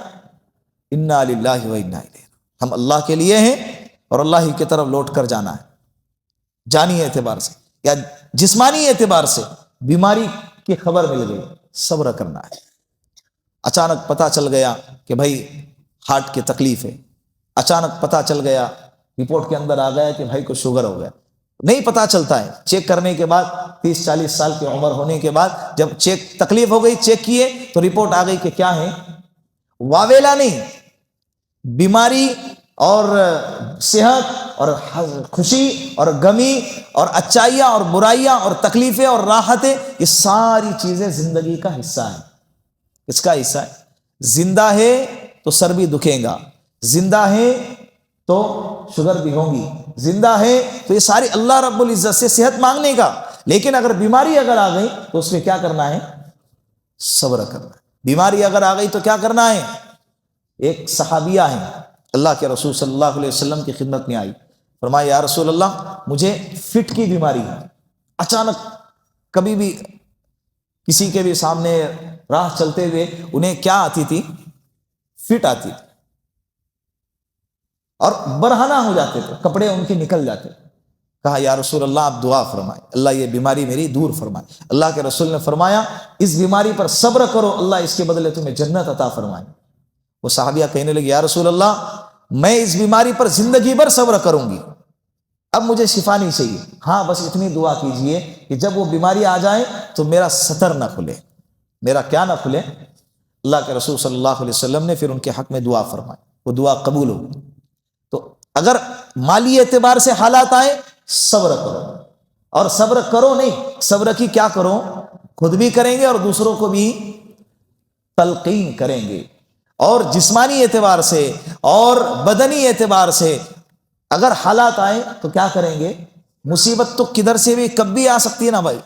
انا للہ وانا الیہ. ہم اللہ کے لیے ہیں اور اللہ ہی کی طرف لوٹ کر جانا ہے. جانی اعتبار سے یا جسمانی اعتبار سے بیماری کی خبر مل گئی, صبر کرنا ہے. اچانک پتہ چل گیا کہ بھائی ہارٹ کی تکلیف ہے, اچانک پتہ چل گیا, رپورٹ کے اندر آ گیا کہ بھائی کو شوگر ہو گیا. نہیں پتہ چلتا ہے, چیک کرنے کے بعد 30-40 سال کی عمر ہونے کے بعد جب تکلیف ہو گئی, چیک کیے تو رپورٹ آ گئی کہ کیا ہے؟ واویلا نہیں, بیماری اور صحت اور خوشی اور غمی اور اچائیاں اور برائیاں اور تکلیفیں اور راحتیں, یہ ساری چیزیں زندگی کا حصہ ہیں. اس کا حصہ ہے. زندہ ہے تو سر بھی دکھے گا, زندہ ہے تو شوگر بھی ہوگی, زندہ ہے تو یہ ساری اللہ رب العزت سے صحت مانگنے کا. لیکن اگر بیماری اگر آ گئی تو اس میں کیا کرنا ہے؟ صبر کرنا ہے. بیماری اگر آ گئی تو کیا کرنا ہے؟ ایک صحابیہ ہیں, اللہ کے رسول صلی اللہ علیہ وسلم کی خدمت میں آئی, فرمایا یا رسول اللہ مجھے فٹ کی بیماری ہے. اچانک کبھی بھی کسی کے بھی سامنے راہ چلتے ہوئے انہیں کیا آتی تھی؟ فٹ آتی تھی, اور برہنہ ہو جاتے تھے, کپڑے ان کے نکل جاتے. کہا یا رسول اللہ آپ دعا فرمائیں, اللہ یہ بیماری میری دور فرمائے. اللہ کے رسول نے فرمایا اس بیماری پر صبر کرو, اللہ اس کے بدلے تمہیں جنت عطا فرمائے. وہ صحابیہ کہنے لگے یا رسول اللہ میں اس بیماری پر زندگی بھر صبر کروں گی, اب مجھے شفا نہیں چاہیے. ہاں بس اتنی دعا کیجئے کہ جب وہ بیماری آ جائے تو میرا ستر نہ کھلے, میرا کیا نہ کھلے. اللہ کے رسول صلی اللہ علیہ وسلم نے پھر ان کے حق میں دعا فرمائی. وہ دعا قبول ہو. تو اگر مالی اعتبار سے حالات آئے صبر کرو, اور صبر کرو نہیں, صبر کی کیا کرو, خود بھی کریں گے اور دوسروں کو بھی تلقین کریں گے. اور جسمانی اعتبار سے اور بدنی اعتبار سے اگر حالات آئے تو کیا کریں گے, مصیبت تو کدھر سے بھی کب بھی آ سکتی ہے نا بھائی.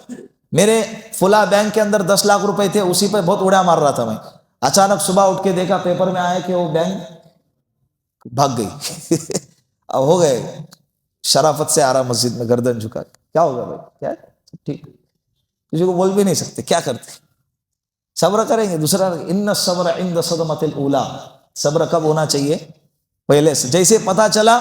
میرے فلاں بینک کے اندر 10 لاکھ روپے تھے, اسی پہ بہت اڑا مار رہا تھا میں, اچانک صبح اٹھ کے دیکھا پیپر میں آیا کہ وہ بینک بھاگ گئی. اب ہو گئے, شرافت سے آ رہا مسجد میں گردن جھکا, کیا ہوگا بھائی, کیا ٹھیک, کسی کو بول بھی نہیں سکتے, کیا کرتے, صبر کریں گے. دوسرا ان الصبر عند صدمۃ الاولی, صبر کب ہونا چاہیے, پہلے سے. جیسے پتا چلا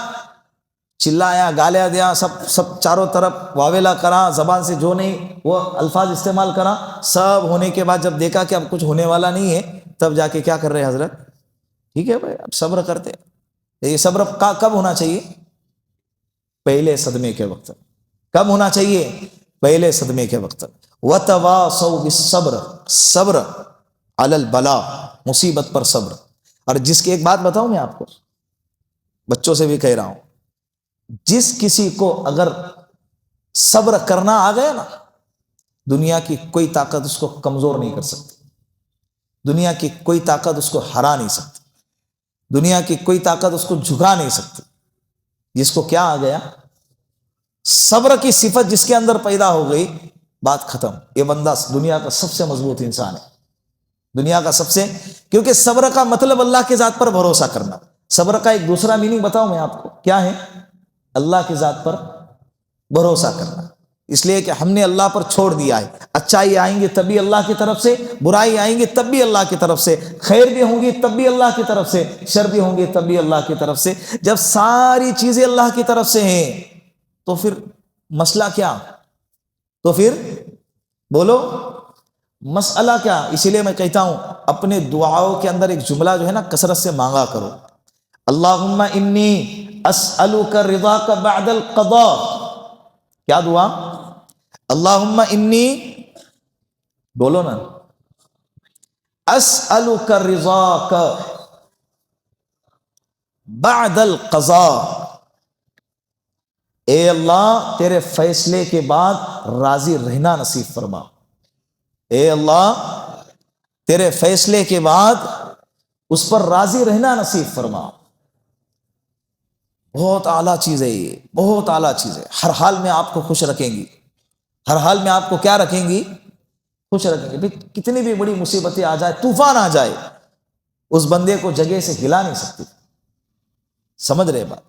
چلایا گالیا دیا, سب چاروں طرف واویلا کرا, زبان سے جو نہیں وہ الفاظ استعمال کرا, سب ہونے کے بعد جب دیکھا کہ اب کچھ ہونے والا نہیں ہے, تب جا کے کیا کر رہے حضرت, ٹھیک ہے بھائی اب صبر کرتے. یہ صبر کب ہونا چاہیے, پہلے صدمے کے وقت. کب ہونا چاہیے, پہلے صدمے کے وقت. وَتَوَاصَوْا بِالصَّبْرِ, صبر علی البلاء, مصیبت پر صبر. اور جس کی ایک بات بتاؤں میں آپ کو, بچوں سے بھی کہہ رہا ہوں, جس کسی کو اگر صبر کرنا آ گیا نا, دنیا کی کوئی طاقت اس کو کمزور نہیں کر سکتی, دنیا کی کوئی طاقت اس کو ہرا نہیں سکتی, دنیا کی کوئی طاقت اس کو جھکا نہیں سکتی. جس کو کیا آ گیا, صبر کی صفت جس کے اندر پیدا ہو گئی, بات ختم. یہ بندہ دنیا کا سب سے مضبوط انسان ہے, دنیا کا سب سے. کیونکہ صبر کا مطلب اللہ کی ذات پر بھروسہ کرنا. صبر کا ایک دوسرا میننگ بتاؤں میں آپ کو, کیا ہے, اللہ کی ذات پر بھروسہ کرنا. اس لیے کہ ہم نے اللہ پر چھوڑ دیا ہے, اچائی آئیں گی تب بھی اللہ کی طرف سے, برائی آئیں گی تب بھی اللہ کی طرف سے, خیر بھی ہوں گی تب بھی اللہ کی طرف سے, شر بھی ہوں گی تب بھی اللہ کی طرف سے. جب ساری چیزیں اللہ کی طرف سے ہیں تو پھر مسئلہ کیا, تو پھر بولو مسئلہ کیا. اسی لیے میں کہتا ہوں اپنے دعاؤں کے اندر ایک جملہ جو ہے نا کثرت سے مانگا کرو, اللہم انی اسألک رضاک بعد القضاء. کیا دعا, اللہم انی, بولو نا, اسألک رضاک بعد القضاء. اے اللہ تیرے فیصلے کے بعد راضی رہنا نصیب فرما. اے اللہ تیرے فیصلے کے بعد اس پر راضی رہنا نصیب فرما. بہت اعلیٰ چیز ہے یہ, بہت اعلیٰ چیز ہے. ہر حال میں آپ کو خوش رکھیں گی, ہر حال میں آپ کو کیا رکھیں گی, خوش رکھیں گے. کتنی بھی بڑی مصیبتیں آ جائے, طوفان آ جائے, اس بندے کو جگہ سے ہلا نہیں سکتی. سمجھ رہے بات.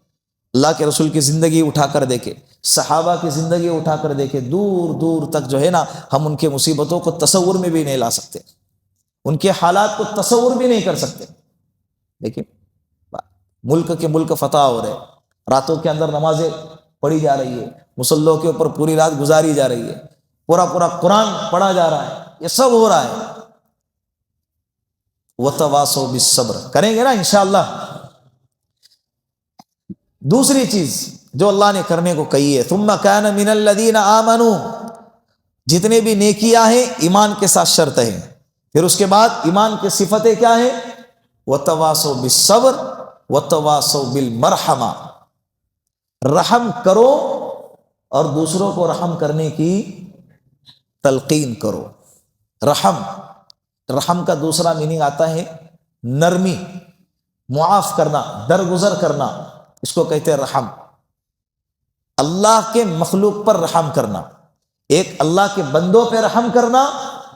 اللہ کے رسول کی زندگی اٹھا کر دیکھے, صحابہ کی زندگی اٹھا کر دیکھے, دور دور تک جو ہے نا ہم ان کے مصیبتوں کو تصور میں بھی نہیں لا سکتے, ان کے حالات کو تصور بھی نہیں کر سکتے. لیکن ملک کے ملک فتح ہو رہے, راتوں کے اندر نمازیں پڑھی جا رہی ہے, مصلوں کے اوپر پوری رات گزاری جا رہی ہے, پورا قرآن پڑھا جا رہا ہے, یہ سب ہو رہا ہے. وَتَوَاصَوْا بِالصَّبْرِ کریں گے نا انشاءاللہ. دوسری چیز جو اللہ نے کرنے کو کہی ہے, ثُمَّ كَانَ مِنَ الَّذِينَ آمَنُوا, جتنے بھی نیکیاں ہیں ایمان کے ساتھ شرط ہے. پھر اس کے بعد ایمان کی صفتیں کیا ہیں, وَتَوَاصَوْا بِالصَّبْرِ وَتَوَاصَوْا بِالْمَرْحَمَةِ, رحم کرو اور دوسروں کو رحم کرنے کی تلقین کرو. رحم کا دوسرا میننگ آتا ہے نرمی, معاف کرنا, درگزر کرنا, اس کو کہتے ہیں رحم. اللہ کے مخلوق پر رحم کرنا, ایک اللہ کے بندوں پہ رحم کرنا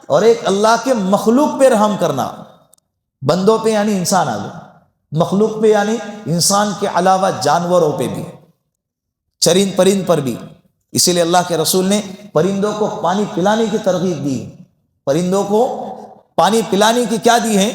اور ایک اللہ کے مخلوق پہ رحم کرنا. بندوں پہ یعنی انسان آ گئے, مخلوق پہ یعنی انسان کے علاوہ جانوروں پہ بھی, چرند پرند پر بھی. اسی لیے اللہ کے رسول نے پرندوں کو پانی پلانے کی ترغیب دی, پرندوں کو پانی پلانے کی کیا دی ہے,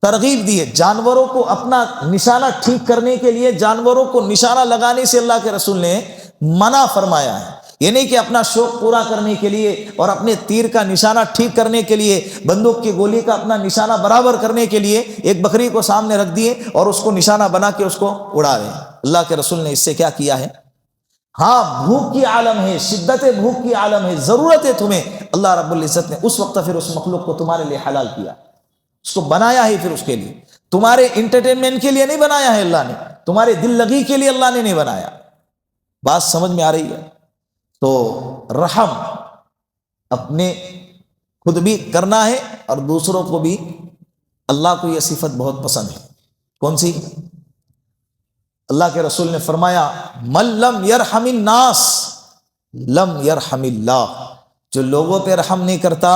ترغیب دی ہے. جانوروں کو اپنا نشانہ ٹھیک کرنے کے لیے, جانوروں کو نشانہ لگانے سے اللہ کے رسول نے منع فرمایا ہے. یہ نہیں کہ اپنا شوق پورا کرنے کے لیے اور اپنے تیر کا نشانہ ٹھیک کرنے کے لیے, بندوق کی گولی کا اپنا نشانہ برابر کرنے کے لیے ایک بکری کو سامنے رکھ دیے اور اس کو نشانہ بنا کے اس کو اڑا دیں. اللہ کے رسول نے اس سے کیا کیا ہے, ہاں بھوک کی عالم ہے, شدت بھوک کی عالم ہے, ضرورت ہے تمہیں, اللہ رب العزت نے اس وقت پھر اس مخلوق کو تمہارے لیے حلال کیا, اس کو بنایا ہے پھر اس کے لیے. تمہارے انٹرٹینمنٹ کے لیے نہیں بنایا ہے اللہ نے، تمہارے دل لگی کے لیے اللہ نے نہیں بنایا۔ بات سمجھ میں آ رہی ہے؟ تو رحم اپنے خود بھی کرنا ہے اور دوسروں کو بھی۔ اللہ کو یہ صفت بہت پسند ہے۔ کون سی؟ اللہ کے رسول نے فرمایا من لم یرحم الناس لم یرحم اللہ، جو لوگوں پہ رحم نہیں کرتا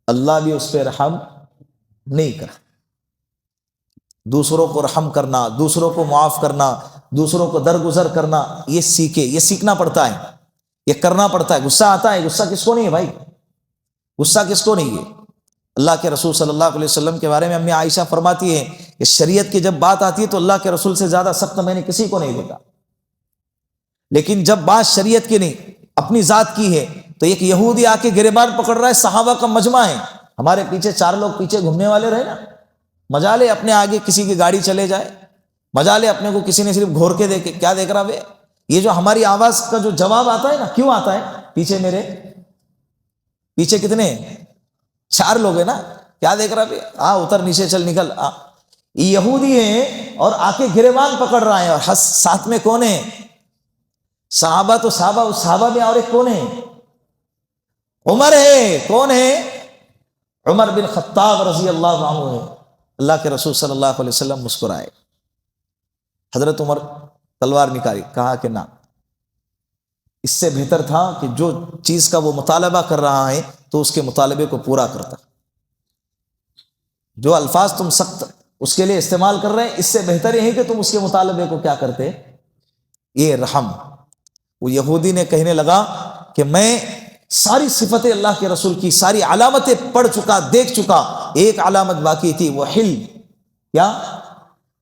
اللہ بھی اس پہ رحم نہیں کرتا۔ دوسروں کو رحم کرنا، دوسروں کو معاف کرنا، دوسروں کو درگزر کرنا، یہ سیکھے، یہ سیکھنا پڑتا ہے، یہ کرنا پڑتا ہے۔ غصہ آتا ہے، غصہ کس کو نہیں ہے بھائی؟ غصہ کس کو نہیں ہے؟ اللہ کے رسول صلی اللہ علیہ وسلم کے بارے میں امی عائشہ فرماتی ہے کہ شریعت کی جب بات آتی ہے تو اللہ کے رسول سے زیادہ سخت میں نے کسی کو نہیں دیکھا، لیکن جب بات شریعت کی نہیں اپنی ذات کی ہے تو ایک یہودی آ کے گریبان پکڑ رہا ہے، صحابہ کا مجمع ہے، ہمارے پیچھے 4 لوگ پیچھے گھومنے والے رہے نا، مجا لے اپنے آگے کسی کی گاڑی چلے جائے، مجا لے اپنے کو کسی نے صرف گھور کے دیکھے، کیا دیکھ رہا بے؟ یہ جو ہماری آواز کا جو جواب آتا ہے نا، کیوں آتا ہے؟ پیچھے میرے پیچھے کتنے 4 لوگ ہیں نا، کیا دیکھ رہا بے؟ اتر نیچے چل نکل۔ یہودی ہیں اور آ کے گریبان پکڑ رہا ہے، اور ساتھ میں کون ہے؟ صحابہ تو صحابہ، اس صحابہ میں اور ایک کون ہے؟ عمر ہے۔ کون ہے؟ عمر بن خطاب رضی اللہ عنہ ہے۔ اللہ کے رسول صلی اللہ علیہ وسلم مسکرائے، حضرت عمر تلوار نکالی، کہا کہ نہ، اس سے بہتر تھا کہ جو چیز کا وہ مطالبہ کر رہا ہے تو اس کے مطالبے کو پورا کرتا۔ جو الفاظ تم سخت اس کے لیے استعمال کر رہے ہیں، اس سے بہتر یہ ہے کہ تم اس کے مطالبے کو کیا کرتے؟ یہ رحم۔ وہ یہودی نے کہنے لگا کہ میں ساری صفتیں اللہ کے رسول کی، ساری علامتیں پڑھ چکا، دیکھ چکا، ایک علامت باقی تھی، وہ حلم، کیا؟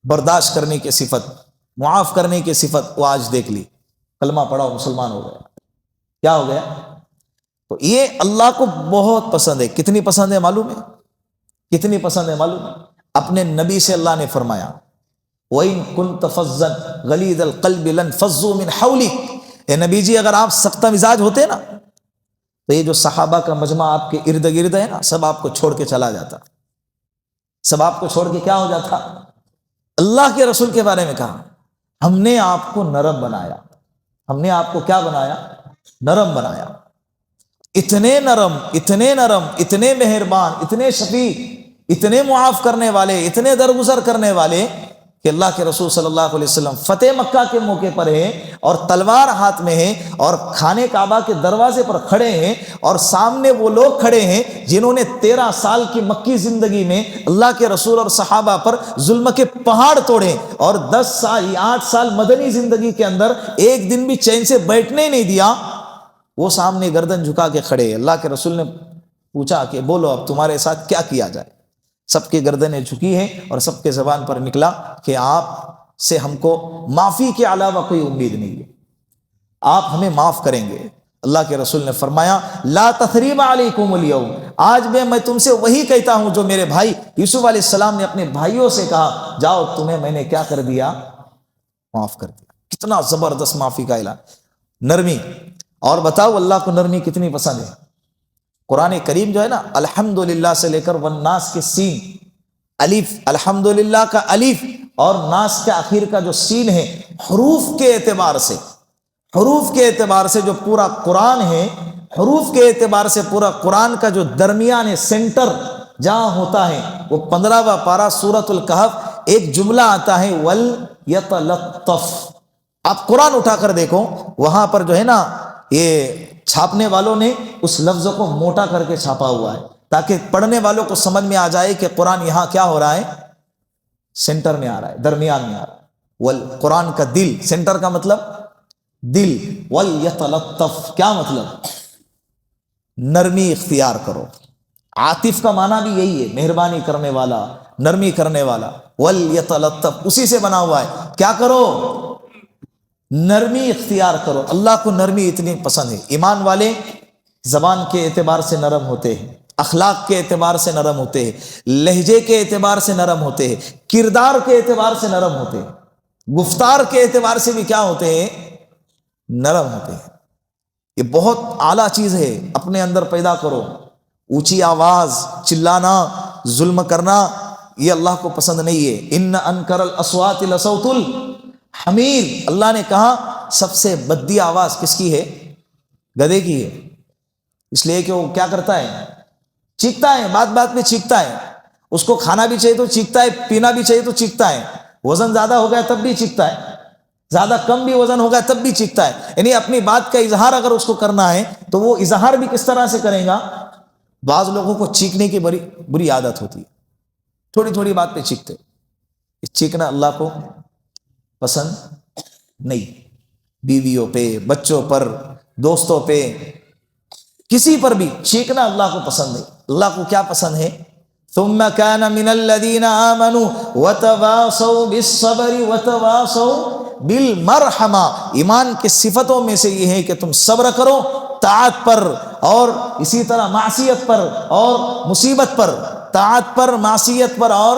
برداشت کرنے کی صفت، معاف کرنے کی صفت، وہ آج دیکھ لی، کلمہ پڑھا، مسلمان ہو گیا۔ کیا ہو گیا؟ تو یہ اللہ کو بہت پسند ہے۔ کتنی پسند ہے معلوم ہے؟ کتنی پسند ہے معلوم ہے؟ اپنے نبی سے اللہ نے فرمایا وَإِن كُنْتَ فَظًّا غَلِيظَ الْقَلْبِ لَانفَضُّوا مِنْ حَوْلِكَ، اے نبی جی اگر آپ سخت مزاج ہوتے نا تو یہ جو صحابہ کا مجمع آپ کے ارد گرد ہے نا، سب آپ کو چھوڑ کے چلا جاتا، سب آپ کو چھوڑ کے کیا ہو جاتا؟ اللہ کے رسول کے بارے میں کہا ہم نے آپ کو نرم بنایا، ہم نے آپ کو کیا بنایا؟ نرم بنایا۔ اتنے نرم، اتنے نرم، اتنے مہربان، اتنے شفیق، اتنے معاف کرنے والے، اتنے درگزر کرنے والے کہ اللہ کے رسول صلی اللہ علیہ وسلم فتح مکہ کے موقع پر ہیں اور تلوار ہاتھ میں ہے اور خانہ کعبہ کے دروازے پر کھڑے ہیں، اور سامنے وہ لوگ کھڑے ہیں جنہوں نے 13 سال کی مکی زندگی میں اللہ کے رسول اور صحابہ پر ظلم کے پہاڑ توڑے، اور 10 سال 8 سال مدنی زندگی کے اندر ایک دن بھی چین سے بیٹھنے نہیں دیا۔ وہ سامنے گردن جھکا کے کھڑے۔ اللہ کے رسول نے پوچھا کہ بولو اب تمہارے ساتھ کیا کیا جائے؟ سب کی گردنیں جھکی ہیں اور سب کے زبان پر نکلا کہ آپ سے ہم کو معافی کے علاوہ کوئی امید نہیں ہے، آپ ہمیں معاف کریں گے۔ اللہ کے رسول نے فرمایا لا تثریب علیکم اليوم، آج میں تم سے وہی کہتا ہوں جو میرے بھائی یوسف علیہ السلام نے اپنے بھائیوں سے کہا، جاؤ تمہیں میں نے کیا کر دیا؟ معاف کر دیا۔ کتنا زبردست معافی کا اعلان، نرمی۔ اور بتاؤ اللہ کو نرمی کتنی پسند ہے؟ قرآن کریم جو ہے نا، الحمدللہ سے لے کر والناس کے سین، الف، الحمدللہ کا الف اور ناس کے آخر کا جو سین ہے، حروف کے اعتبار سے، حروف کے اعتبار سے جو پورا قرآن ہے، حروف کے اعتبار سے پورا قرآن کا جو درمیان ہے، سینٹر جہاں ہوتا ہے، وہ 15واں پارہ سورۃ الکہف، ایک جملہ آتا ہے وَلْيَتَلَطَّفْ۔ آپ قرآن اٹھا کر دیکھو، وہاں پر جو ہے نا، یہ چھاپنے والوں نے اس لفظ کو موٹا کر کے چھاپا ہوا ہے تاکہ پڑھنے والوں کو سمجھ میں آ جائے کہ قرآن یہاں کیا ہو رہا ہے؟ سینٹر میں آ رہا ہے، درمیان میں آ رہا ہے۔ قرآن کا دل، سینٹر کا مطلب دل، وَلْيَتَلَطَّفْ کیا مطلب؟ نرمی اختیار کرو۔ عاطف کا معنی بھی یہی ہے، مہربانی کرنے والا، نرمی کرنے والا۔ وَلْيَتَلَطَّفْ اسی سے بنا ہوا ہے، کیا کرو؟ نرمی اختیار کرو۔ اللہ کو نرمی اتنی پسند ہے۔ ایمان والے زبان کے اعتبار سے نرم ہوتے ہیں، اخلاق کے اعتبار سے نرم ہوتے ہیں، لہجے کے اعتبار سے نرم ہوتے ہیں، کردار کے اعتبار سے نرم ہوتے ہیں، گفتار کے اعتبار سے بھی کیا ہوتے ہیں؟ نرم ہوتے ہیں۔ یہ بہت اعلیٰ چیز ہے، اپنے اندر پیدا کرو۔ اونچی آواز، چلانا، ظلم کرنا، یہ اللہ کو پسند نہیں ہے. ان انکر الاصوات لصوت الحمیر، اللہ نے کہا سب سے بدی آواز کس کی ہے؟ گدھے کی ہے. اس لیے کہ وہ کیا کرتا ہے؟ چیختا ہے، بات بات میں چیختا ہے. اس کو کھانا بھی چاہیے تو چیختا ہے، پینا بھی چاہیے تو چیختا ہے. وزن زیادہ ہو گیا تب بھی چیختا ہے، زیادہ کم بھی وزن ہو گیا تب بھی چیختا ہے. یعنی اپنی بات کا اظہار اگر اس کو کرنا ہے تو وہ اظہار بھی کس طرح سے کرے گا؟ بعض لوگوں کو چیخنے کی بڑی بری عادت ہوتی ہے، تھوڑی تھوڑی بات پہ چیختے. چیخنا اللہ کو پسند نہیں. بیویوں پہ، بچوں پر، دوستوں پہ، کسی پر بھی چیخنا اللہ کو پسند نہیں. اللہ کو کیا پسند ہے؟ ثم كان من الذين آمنوا وتواصوا بالصبر وتواصوا بالمرحمہ. ایمان کی صفتوں میں سے یہ ہے کہ تم صبر کرو طاعت پر اور اسی طرح معصیت پر اور مصیبت پر. طاعت پر، معصیت پر اور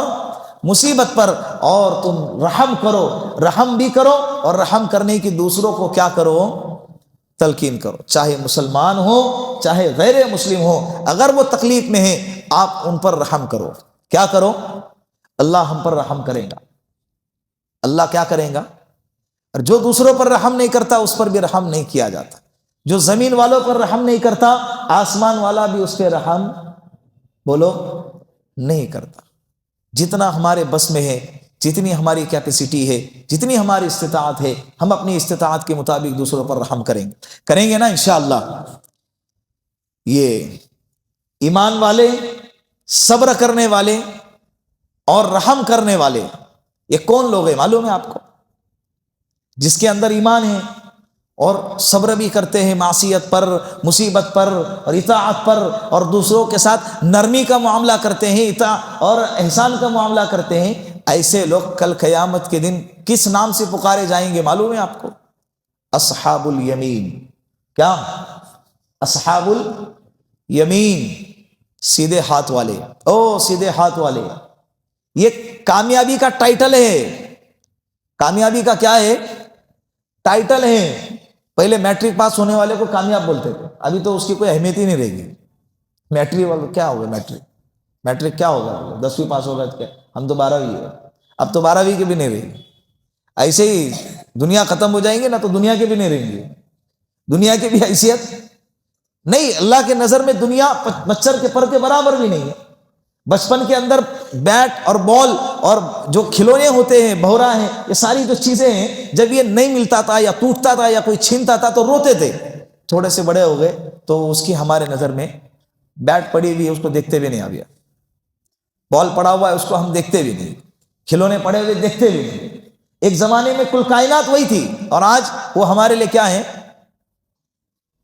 مصیبت پر. اور تم رحم کرو، رحم بھی کرو اور رحم کرنے کی دوسروں کو کیا کرو؟ تلقین کرو. چاہے مسلمان ہو چاہے غیر مسلم ہو، اگر وہ تکلیف میں ہیں آپ ان پر رحم کرو. کیا کرو؟ اللہ ہم پر رحم کرے گا. اللہ کیا کرے گا؟ اور جو دوسروں پر رحم نہیں کرتا اس پر بھی رحم نہیں کیا جاتا. جو زمین والوں پر رحم نہیں کرتا آسمان والا بھی اس پہ رحم بولو نہیں کرتا. جتنا ہمارے بس میں ہے، جتنی ہماری کیپیسٹی ہے، جتنی ہماری استطاعت ہے، ہم اپنی استطاعت کے مطابق دوسروں پر رحم کریں گے نا انشاءاللہ. یہ ایمان والے، صبر کرنے والے اور رحم کرنے والے، یہ کون لوگ ہیں معلوم ہے آپ کو؟ جس کے اندر ایمان ہے اور صبر بھی کرتے ہیں معصیت پر، مصیبت پر اور اطاعت پر، اور دوسروں کے ساتھ نرمی کا معاملہ کرتے ہیں اور احسان کا معاملہ کرتے ہیں. ایسے لوگ کل قیامت کے دن کس نام سے پکارے جائیں گے معلوم ہے آپ کو؟ اصحاب الیمین. کیا؟ اصحاب الیمین، سیدھے ہاتھ والے. او سیدھے ہاتھ والے، یہ کامیابی کا ٹائٹل ہے. کامیابی کا کیا ہے؟ ٹائٹل ہے. پہلے میٹرک پاس ہونے والے کو کامیاب بولتے تھے، ابھی تو اس کی کوئی اہمیت ہی نہیں رہے گی. میٹرک والے کیا ہوگا؟ میٹرک کیا ہوگا؟ 10ویں پاس ہوگا تو کیا؟ ہم تو 12ویں ہے. اب تو 12ویں کی بھی نہیں رہے گی. ایسے ہی دنیا ختم ہو جائیں گے نا تو دنیا کے بھی نہیں رہیں گے. دنیا کی بھی حیثیت نہیں. اللہ کے نظر میں دنیا مچھر کے پر کے برابر بھی نہیں ہے. بچپن کے اندر بیٹ اور بال اور جو کھلونے ہوتے ہیں، بھورا ہیں، یہ ساری جو چیزیں ہیں، جب یہ نہیں ملتا تھا یا ٹوٹتا تھا یا کوئی چھینتا تھا تو روتے تھے. تھوڑے سے بڑے ہو گئے تو اس کی ہمارے نظر میں بیٹ پڑی ہوئی ہے اس کو دیکھتے بھی نہیں. آ گیا بال پڑا ہوا ہے اس کو ہم دیکھتے بھی نہیں، کھلونے پڑے ہوئے دیکھتے بھی نہیں. ایک زمانے میں کل کائنات وہی تھی اور آج وہ ہمارے لیے کیا ہے؟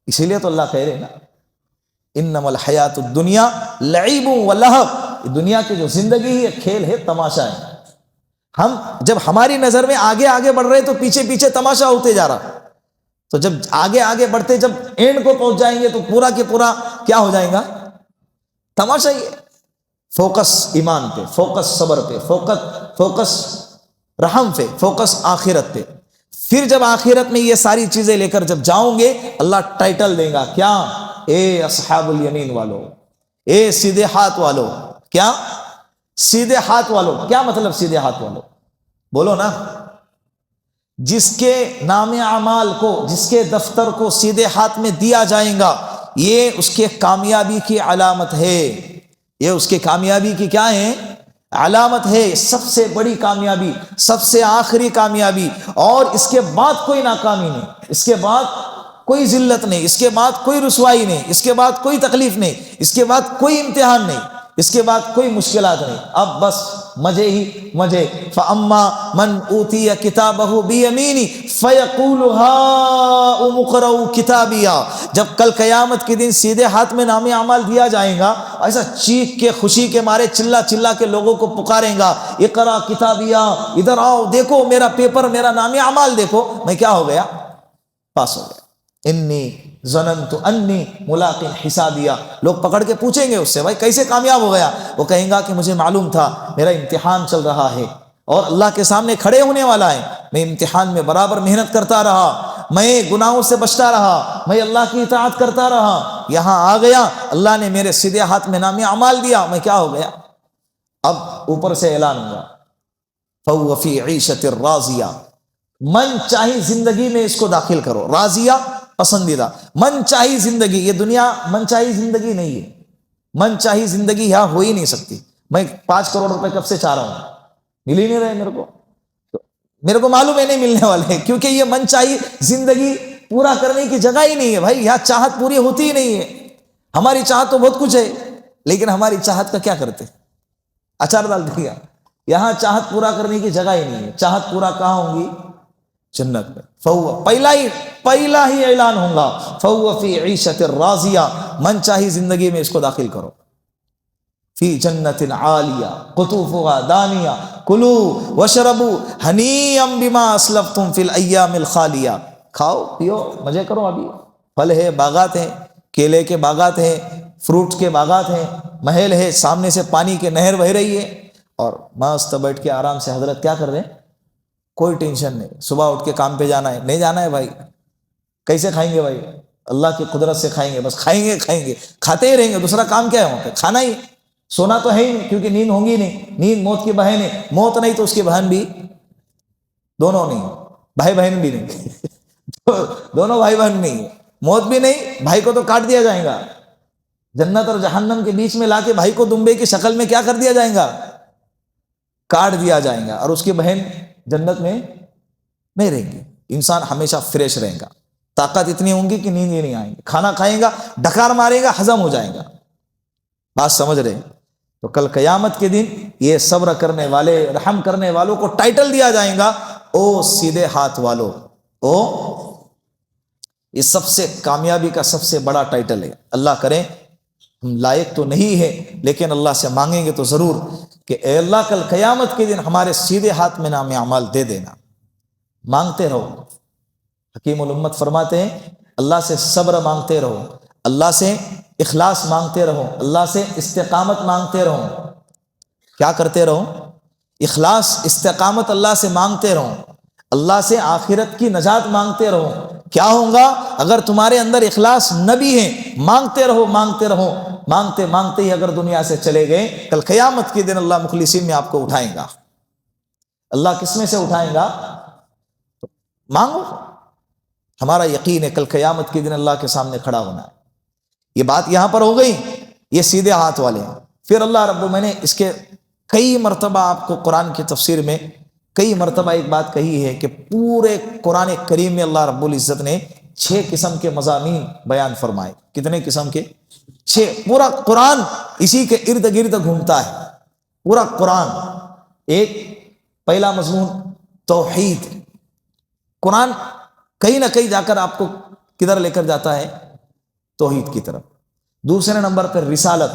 اسی لیے تو اللہ کہہ رہے نا انما الحیات الدنیا لعب و لہو. دنیا کی جو زندگی ہے کھیل ہے، تماشا ہے. ہم جب ہماری نظر میں آگے آگے بڑھ رہے تو پیچھے پیچھے تماشا ہوتے جا رہا. تو جب آگے آگے بڑھتے جب اینڈ کو پہنچ جائیں گے تو پورا کے پورا کیا ہو جائے گا؟ تماشا ہی ہے. فوکس ایمان پہ، فوکس صبر پہ، فوکس رحم پہ، فوکس آخرت پہ. پھر جب آخرت میں یہ ساری چیزیں لے کر جب جاؤں گے اللہ ٹائٹل دے گا. کیا؟ اے اصحاب الیمین والو، اے سیدھے ہاتھ والو. کیا؟ سیدھے ہاتھ والو. کیا مطلب سیدھے ہاتھ والو؟ بولو نا. جس کے نام اعمال کو، جس کے دفتر کو سیدھے ہاتھ میں دیا جائے گا، یہ اس کے کامیابی کی علامت ہے. یہ اس کے کامیابی کی کیا ہے؟ علامت ہے. سب سے بڑی کامیابی، سب سے آخری کامیابی، اور اس کے بعد کوئی ناکامی نہیں، اس کے بعد کوئی ذلت نہیں، اس کے بعد کوئی رسوائی نہیں، اس کے بعد کوئی تکلیف نہیں، اس کے بعد کوئی امتحان نہیں، اس کے بعد کوئی مشکلات نہیں. اب بس مزے ہی مزے. فَأَمَّا مَنْ أُوتِيَ كِتَابَهُ بِيَمِينِهِ فَيَقُولُ هَاؤُمُ اقْرَءُوا كِتَابِيَهْ. جب کل قیامت کے دن سیدھے ہاتھ میں نام اعمال دیا جائے گا، ایسا چیخ کے خوشی کے مارے چلا چلا کے لوگوں کو پکاریں گا، اقرا کتابیہ، ادھر آؤ دیکھو میرا پیپر، میرا نام اعمال دیکھو، میں کیا ہو گیا؟ پاس ہو گیا. انی ظننت انی ملاق حسابیہ. لوگ پکڑ کے پوچھیں گے اس سے، بھائی کیسے کامیاب ہو گیا؟ وہ کہیں گا کہ مجھے معلوم تھا میرا امتحان چل رہا ہے اور اللہ کے سامنے کھڑے ہونے والا ہے. میں امتحان میں برابر محنت کرتا رہا، میں گناہوں سے بچتا رہا، میں اللہ کی اطاعت کرتا رہا. یہاں آ گیا، اللہ نے میرے سیدھے ہاتھ میں نام اعمال دیا، میں کیا ہو گیا؟ اب اوپر سے اعلان ہوگا فَهُوَ فِي عِيشَةٍ رَاضِيَةٍ، من چاہی زندگی میں اس کو داخل کرو. راضیہ پسندیدہ، من چاہی زندگی. یہ دنیا من چاہی زندگی نہیں ہے. من چاہی زندگی یہاں ہو ہی نہیں سکتی. میں 5 کروڑ روپے کب سے چاہ رہا ہوں، مل ہی نہیں رہے میرے کو. میرے کو معلوم ہے نہیں ملنے والے، کیونکہ یہ من چاہی زندگی پورا کرنے کی جگہ ہی نہیں ہے بھائی. یہاں چاہت پوری ہوتی ہی نہیں ہے. ہماری چاہت تو بہت کچھ ہے، لیکن ہماری چاہت کا کیا کرتے؟ اچار ڈال دیا. یہاں چاہت پورا کرنے کی جگہ ہی نہیں ہے. چاہت پورا کہاں ہوں گی؟ جنت میں. فہو پہلا ہی اعلان ہوگا فَهُوَ فِي عِيشَةٍ رَاضِيَةٍ، من چاہی زندگی میں اس کو داخل کرو. فی جنت عالیہ قطوفها دانیہ کلوا واشربوا ہنیئا بما اسلفتم فی الایام الخالیہ. کھاؤ پیو مزے کرو. ابھی پھل ہے، باغات ہیں، کیلے کے باغات ہیں، فروٹ کے باغات ہیں، محل ہے، سامنے سے پانی کے نہر بہ رہی ہے، اور مست بیٹھ کے آرام سے حضرت کیا کر رہے ہیں؟ کوئی ٹینشن نہیں. صبح اٹھ کے کام پہ جانا ہے، نہیں جانا ہے بھائی. کیسے کھائیں گے بھائی؟ اللہ کی قدرت سے کھائیں گے. بس کھائیں گے کھاتے ہی رہیں گے. دوسرا کام کیا ہے وہاں پہ؟ کھانا ہی. سونا تو ہے ہی نہیں، کیونکہ نیند ہوں گی نہیں. نیند موت کی بہن ہے. موت نہیں تو اس کی بہن بھی، دونوں نہیں، بھائی بہن بھی نہیں. دونوں بھائی بہن نہیں. موت بھی نہیں، بھائی کو تو کاٹ دیا جائے گا. جنت اور جہنم کے بیچ میں لا کے بھائی کو دمبے کی شکل میں کیا کر دیا جائے گا؟ کاٹ دیا جائے گا. اور اس کی بہن جنت میں نہیں رہیں گی. انسان ہمیشہ فریش رہے گا. طاقت اتنی ہوں گی کہ نیند ہی نہیں آئیں گی. کھانا کھائے گا، ڈکار مارے گا، ہضم ہو جائے گا. بات سمجھ رہے ہیں؟ تو کل قیامت کے دن یہ صبر کرنے والے، رحم کرنے والوں کو ٹائٹل دیا جائے گا او سیدھے ہاتھ والو. او یہ سب سے کامیابی کا سب سے بڑا ٹائٹل ہے. اللہ کرے ہم لائق تو نہیں ہے، لیکن اللہ سے مانگیں گے تو ضرور کہ اے اللہ کل قیامت کے دن ہمارے سیدھے ہاتھ میں نام اعمال دے دینا. مانگتے رہو. حکیم الامت فرماتے ہیں اللہ سے صبر مانگتے رہو، اللہ سے اخلاص مانگتے رہو، اللہ سے استقامت مانگتے رہو. کیا کرتے رہو؟ اخلاص استقامت اللہ سے مانگتے رہو، اللہ سے آخرت کی نجات مانگتے رہو. کیا ہوگا اگر تمہارے اندر اخلاص نہ بھی ہے؟ مانگتے رہو مانگتے رہو. مانگتے مانگتے ہی اگر دنیا سے چلے گئے، کل قیامت کے دن اللہ مخلصین میں آپ کو اٹھائیں گا. اللہ کس میں سے اٹھائیں گا؟ مانگو. ہمارا یقین ہے کل قیامت کے دن اللہ کے سامنے کھڑا ہونا ہے. یہ بات یہاں پر ہو گئی، یہ سیدھے ہاتھ والے ہیں. پھر اللہ رب میں نے اس کے کئی مرتبہ آپ کو قرآن کی تفسیر میں کئی مرتبہ ایک بات کہی ہے کہ پورے قرآن کریم میں اللہ رب العزت نے 6 قسم کے مضامین بیان فرمائے. کتنے قسم کے؟ 6. پورا قرآن اسی کے ارد گرد گھومتا ہے. پورا قرآن ایک پہلا مضمون توحید. قرآن کہیں نہ کہیں جا کر آپ کو کدھر لے کر جاتا ہے؟ توحید کی طرف. دوسرے نمبر پر رسالت،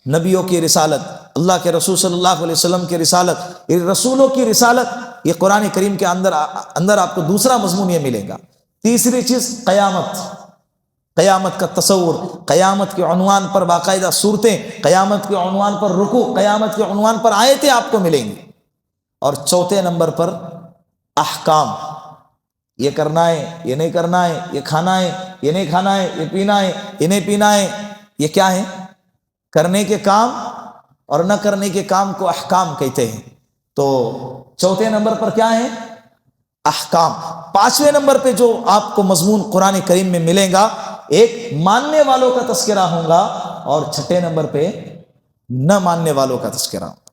نبیوں کی رسالت، اللہ کے رسول صلی اللہ علیہ وسلم کی رسالت، رسولوں کی رسالت. یہ قرآن کریم کے اندر آپ کو دوسرا مضمون یہ ملے گا. تیسری چیز قیامت، قیامت کا تصور، قیامت کے عنوان پر باقاعدہ صورتیں، قیامت کے عنوان پر رکوع، قیامت کے عنوان پر آیتیں آپ کو ملیں گی. اور چوتھے نمبر پر احکام. یہ کرنا ہے، یہ نہیں کرنا ہے، یہ کھانا ہے، یہ نہیں کھانا ہے، یہ پینا ہے، یہ نہیں پینا ہے. یہ کیا ہے؟ کرنے کے کام اور نہ کرنے کے کام کو احکام کہتے ہیں. تو چوتھے نمبر پر کیا ہے؟ احکام. پانچویں نمبر پہ جو آپ کو مضمون قرآن کریم میں ملے گا، ایک ماننے والوں کا تذکرہ ہوگا، اور چھٹے نمبر پہ نہ ماننے والوں کا تذکرہ ہوگا.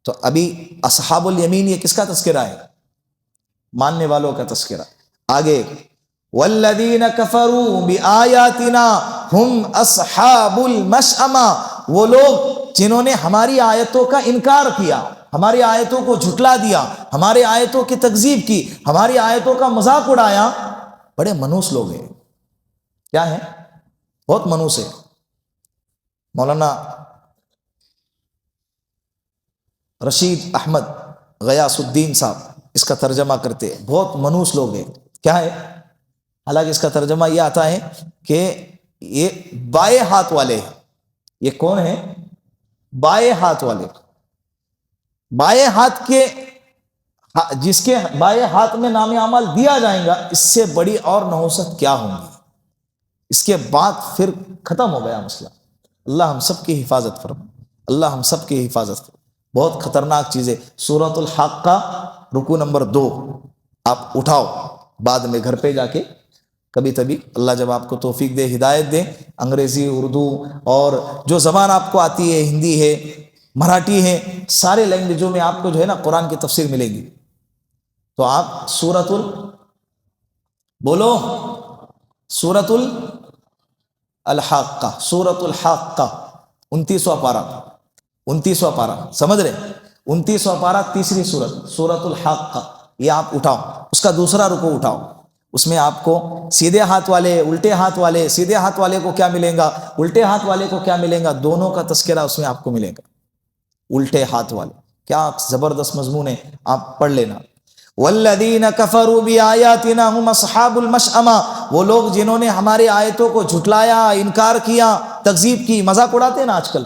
تو ابھی اصحاب الیمین یہ کس کا تذکرہ ہے؟ ماننے والوں کا تذکرہ. آگے والذین کفروا بآیاتنا ہم اصحاب المشأمہ، وہ لوگ جنہوں نے ہماری آیتوں کا انکار کیا، ہماری آیتوں کو جھٹلا دیا، ہماری آیتوں کی تکذیب کی، ہماری آیتوں کا مذاق اڑایا. بڑے منوس لوگ ہیں. کیا ہے؟ بہت منوس ہے. مولانا رشید احمد غیاث الدین صاحب اس کا ترجمہ کرتے ہیں. بہت منوس لوگ ہیں. کیا ہے؟ حالانکہ اس کا ترجمہ یہ آتا ہے کہ یہ بائیں ہاتھ والے ہیں. یہ کون ہیں؟ بائیں ہاتھ والے. بائیں ہاتھ کے، جس کے بائیں ہاتھ میں نام اعمال دیا جائے گا، اس سے بڑی اور نحوست کیا ہوں گی؟ اس کے بعد پھر ختم ہو گیا مسئلہ. اللہ ہم سب کی حفاظت فرمائے. اللہ ہم سب کی حفاظت فرمائے. بہت خطرناک چیز ہے. سورۃ الحاقہ رکوع نمبر 2 آپ اٹھاؤ بعد میں گھر پہ جا کے کبھی کبھی، اللہ جب آپ کو توفیق دے، ہدایت دے، انگریزی، اردو اور جو زبان آپ کو آتی ہے، ہندی ہے، مراٹھی ہے، سارے لینگویجوں میں آپ کو جو ہے نا قرآن کی تفسیر ملے گی. تو آپ بولو سورۃ الحاقہ، سورۃ الحاقہ 29واں پارہ سمجھ رہے؟ 29واں پارہ تیسری سورت سورۃ الحاقہ، یہ آپ اٹھاؤ. اس کا دوسرا رکوع اٹھاؤ. اس میں آپ کو سیدھے ہاتھ والے، الٹے ہاتھ والے، سیدھے ہاتھ والے کو کیا ملے گا، الٹے ہاتھ والے کو کیا ملے گا، دونوں کا تذکرہ اس میں آپ کو ملے گا. الٹے ہاتھ والے کیا زبردست مضمون ہے، آپ پڑھ لینا. والذین کفروا بآیاتنا هم اصحاب المشأمہ، وہ لوگ جنہوں نے ہماری آیتوں کو جھٹلایا، انکار کیا، تکذیب کی. مذاق اڑاتے ہیں نا آج کل،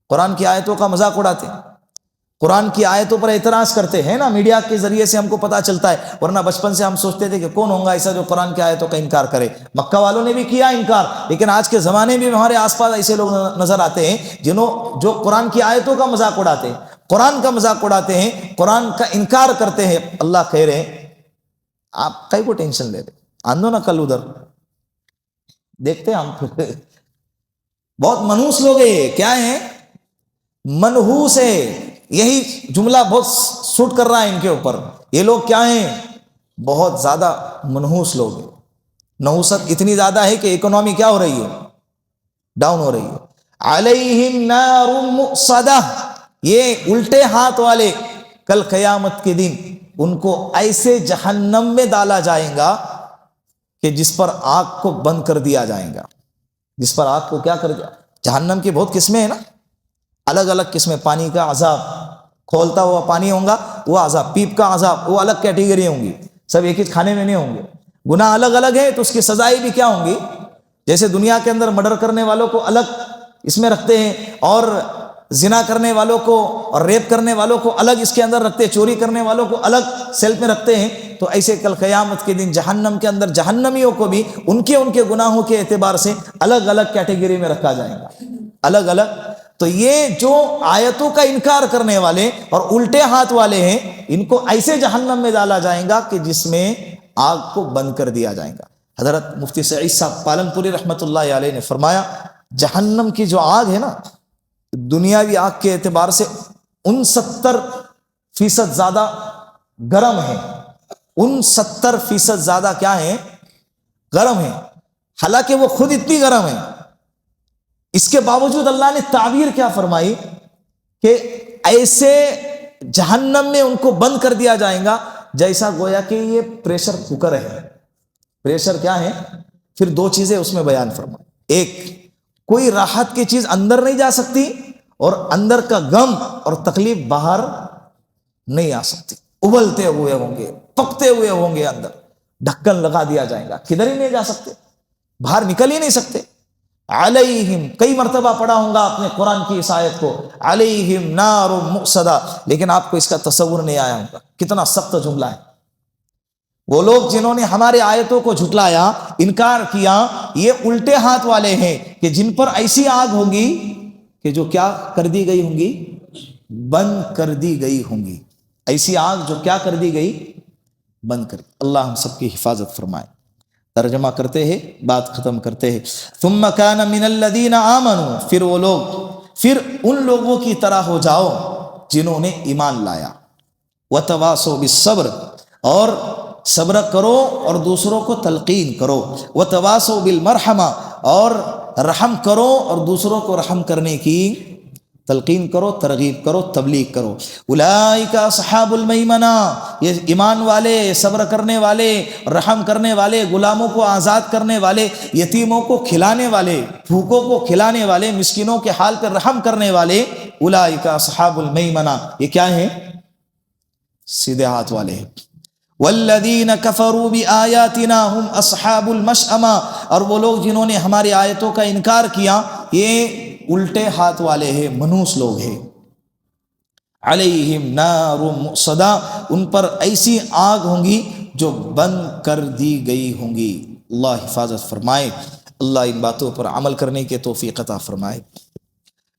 قرآن کی آیتوں کا مذاق اڑاتے ہیں، قرآن کی آیتوں پر اعتراض کرتے ہیں نا. میڈیا کے ذریعے سے ہم کو پتا چلتا ہے، ورنہ بچپن سے ہم سوچتے تھے کہ کون ہوگا ایسا جو قرآن کی آیتوں کا انکار کرے. مکہ والوں نے بھی کیا انکار، لیکن آج کے زمانے میں ہمارے آس پاس ایسے لوگ نظر آتے ہیں جو قرآن کی آیتوں کا مذاق اڑاتے ہیں، قرآن کا مذاق اڑاتے ہیں، قرآن کا انکار کرتے ہیں. اللہ کہہ رہے ہیں آپ کئی کو ٹینشن لے رہے، آندو نا کل ادھر دیکھتے ہیں ہم. بہت منحوس لوگ ہیں، کیا ہیں، منحوس ہے. یہی جملہ بہت سوٹ کر رہا ہے ان کے اوپر. یہ لوگ کیا ہیں، بہت زیادہ منحوس لوگ ہیں. نحوست اتنی زیادہ ہے کہ اکنامی کیا ہو رہی ہے، ڈاؤن ہو رہی ہے. علیہم نار مؤصدہ، یہ الٹے ہاتھ والے کل قیامت کے دن ان کو ایسے جہنم میں ڈالا جائے گا کہ جس پر آگ کو بند کر دیا جائے گا. جس پر آگ کو کیا کر دیا، جہنم کی بہت قسمیں ہیں نا، الگ الگ قسمیں. پانی کا عذاب، کھولتا ہوا پانی ہوگا وہ عذاب، پیپ کا عذاب وہ الگ کیٹیگری ہوں گی، سب ایک ہی کھانے میں نہیں ہوں گے. گناہ الگ الگ ہے تو اس کی سزائیں بھی کیا ہوں گی. جیسے دنیا کے اندر مرڈر کرنے والوں کو الگ اس میں رکھتے ہیں، اور زنا کرنے والوں کو اور ریپ کرنے والوں کو الگ اس کے اندر رکھتے ہیں، چوری کرنے والوں کو الگ سیل میں رکھتے ہیں. تو ایسے کل قیامت کے دن جہنم کے اندر جہنمیوں کو بھی ان کے گناہوں کے اعتبار سے الگ الگ کیٹیگری میں رکھا جائے گا، الگ الگ. تو یہ جو آیتوں کا انکار کرنے والے اور الٹے ہاتھ والے ہیں، ان کو ایسے جہنم میں ڈالا جائے گا کہ جس میں آگ کو بند کر دیا جائے گا. حضرت مفتی سعید صاحب پالن پوری رحمۃ اللہ علیہ نے فرمایا، جہنم کی جو آگ ہے نا، دنیاوی آگ کے اعتبار سے 69% زیادہ گرم ہے. 69% زیادہ کیا ہے، گرم ہے. حالانکہ وہ خود اتنی گرم ہے، اس کے باوجود اللہ نے تعبیر کیا فرمائی کہ ایسے جہنم میں ان کو بند کر دیا جائے گا جیسا گویا کہ یہ پریشر کوکر ہے. پریشر کیا ہے، پھر دو چیزیں اس میں بیان فرمائی. ایک، کوئی راحت کی چیز اندر نہیں جا سکتی، اور اندر کا غم اور تکلیف باہر نہیں آ سکتی. ابلتے ہوئے ہوں گے، پکتے ہوئے ہوں گے، اندر ڈھکن لگا دیا جائے گا، کدھر ہی نہیں جا سکتے، باہر نکل ہی نہیں سکتے. علیہم، کئی مرتبہ پڑھا ہوں گا آپ نے قرآن کی اس آیت کو، علیہم نار مؤصدہ، لیکن آپ کو اس کا تصور نہیں آیا ہوگا کتنا سخت جملہ ہے. وہ لوگ جنہوں نے ہمارے آیتوں کو جھٹلایا، انکار کیا، یہ الٹے ہاتھ والے ہیں کہ جن پر ایسی آگ ہوگی کہ جو کیا کر دی گئی ہوں گی، بند کر دی گئی ہوں گی. ایسی آگ جو کیا کر دی گئی، بند کر. اللہ ہم سب کی حفاظت فرمائے. ترجمہ کرتے ہیں، بات ختم کرتے ہیں. ثم كان من الذين آمنوا، پھر وہ لوگ، پھر ان لوگوں کی طرح ہو جاؤ جنہوں نے ایمان لایا. وتواصوا بالصبر، اور صبر کرو اور دوسروں کو تلقین کرو. وتواصوا بالمرحمہ، اور رحم کرو اور دوسروں کو رحم کرنے کی تلقین کرو، ترغیب کرو، تبلیغ کرو. اولئک اصحاب المیمنہ، یہ ایمان والے، صبر کرنے والے، رحم کرنے والے، غلاموں کو آزاد کرنے والے، یتیموں کو کھلانے والے، بھوکوں کو کھلانے والے، مسکینوں کے حال پر رحم کرنے والے، اولئک اصحاب المیمنہ، یہ کیا ہیں، سیدھے ہاتھ والے ہیں. والذین کفروا بآیاتنا هم اصحاب المشأمہ، اور وہ لوگ جنہوں نے ہماری آیتوں کا انکار کیا، یہ الٹے ہاتھ والے ہیں، منحوس لوگ ہیں. علیہم نار مؤصدہ، ان پر ایسی آگ ہوں گی جو بند کر دی گئی ہوں گی. اللہ حفاظت فرمائے. اللہ ان باتوں پر عمل کرنے کے توفیق عطا فرمائے.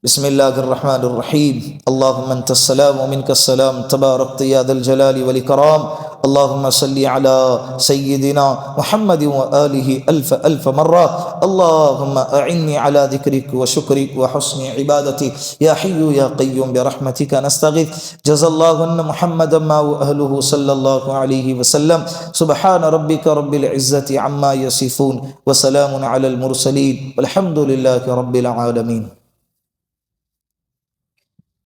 بسم الله الرحمن الرحيم اللهم أنت السلام ومنك السلام تباركت يا ذا الجلال والإكرام اللهم صل على سيدنا محمد وآله ألف مرة اللهم أعني على ذكرك وشكرك وحسن عبادتك يا حي يا قيوم برحمتك نستغيث جزا الله أن محمدا ما وأهله صلى الله عليه وسلم سبحان ربك رب العزة عما يصفون وسلام على المرسلين والحمد لله رب العالمين.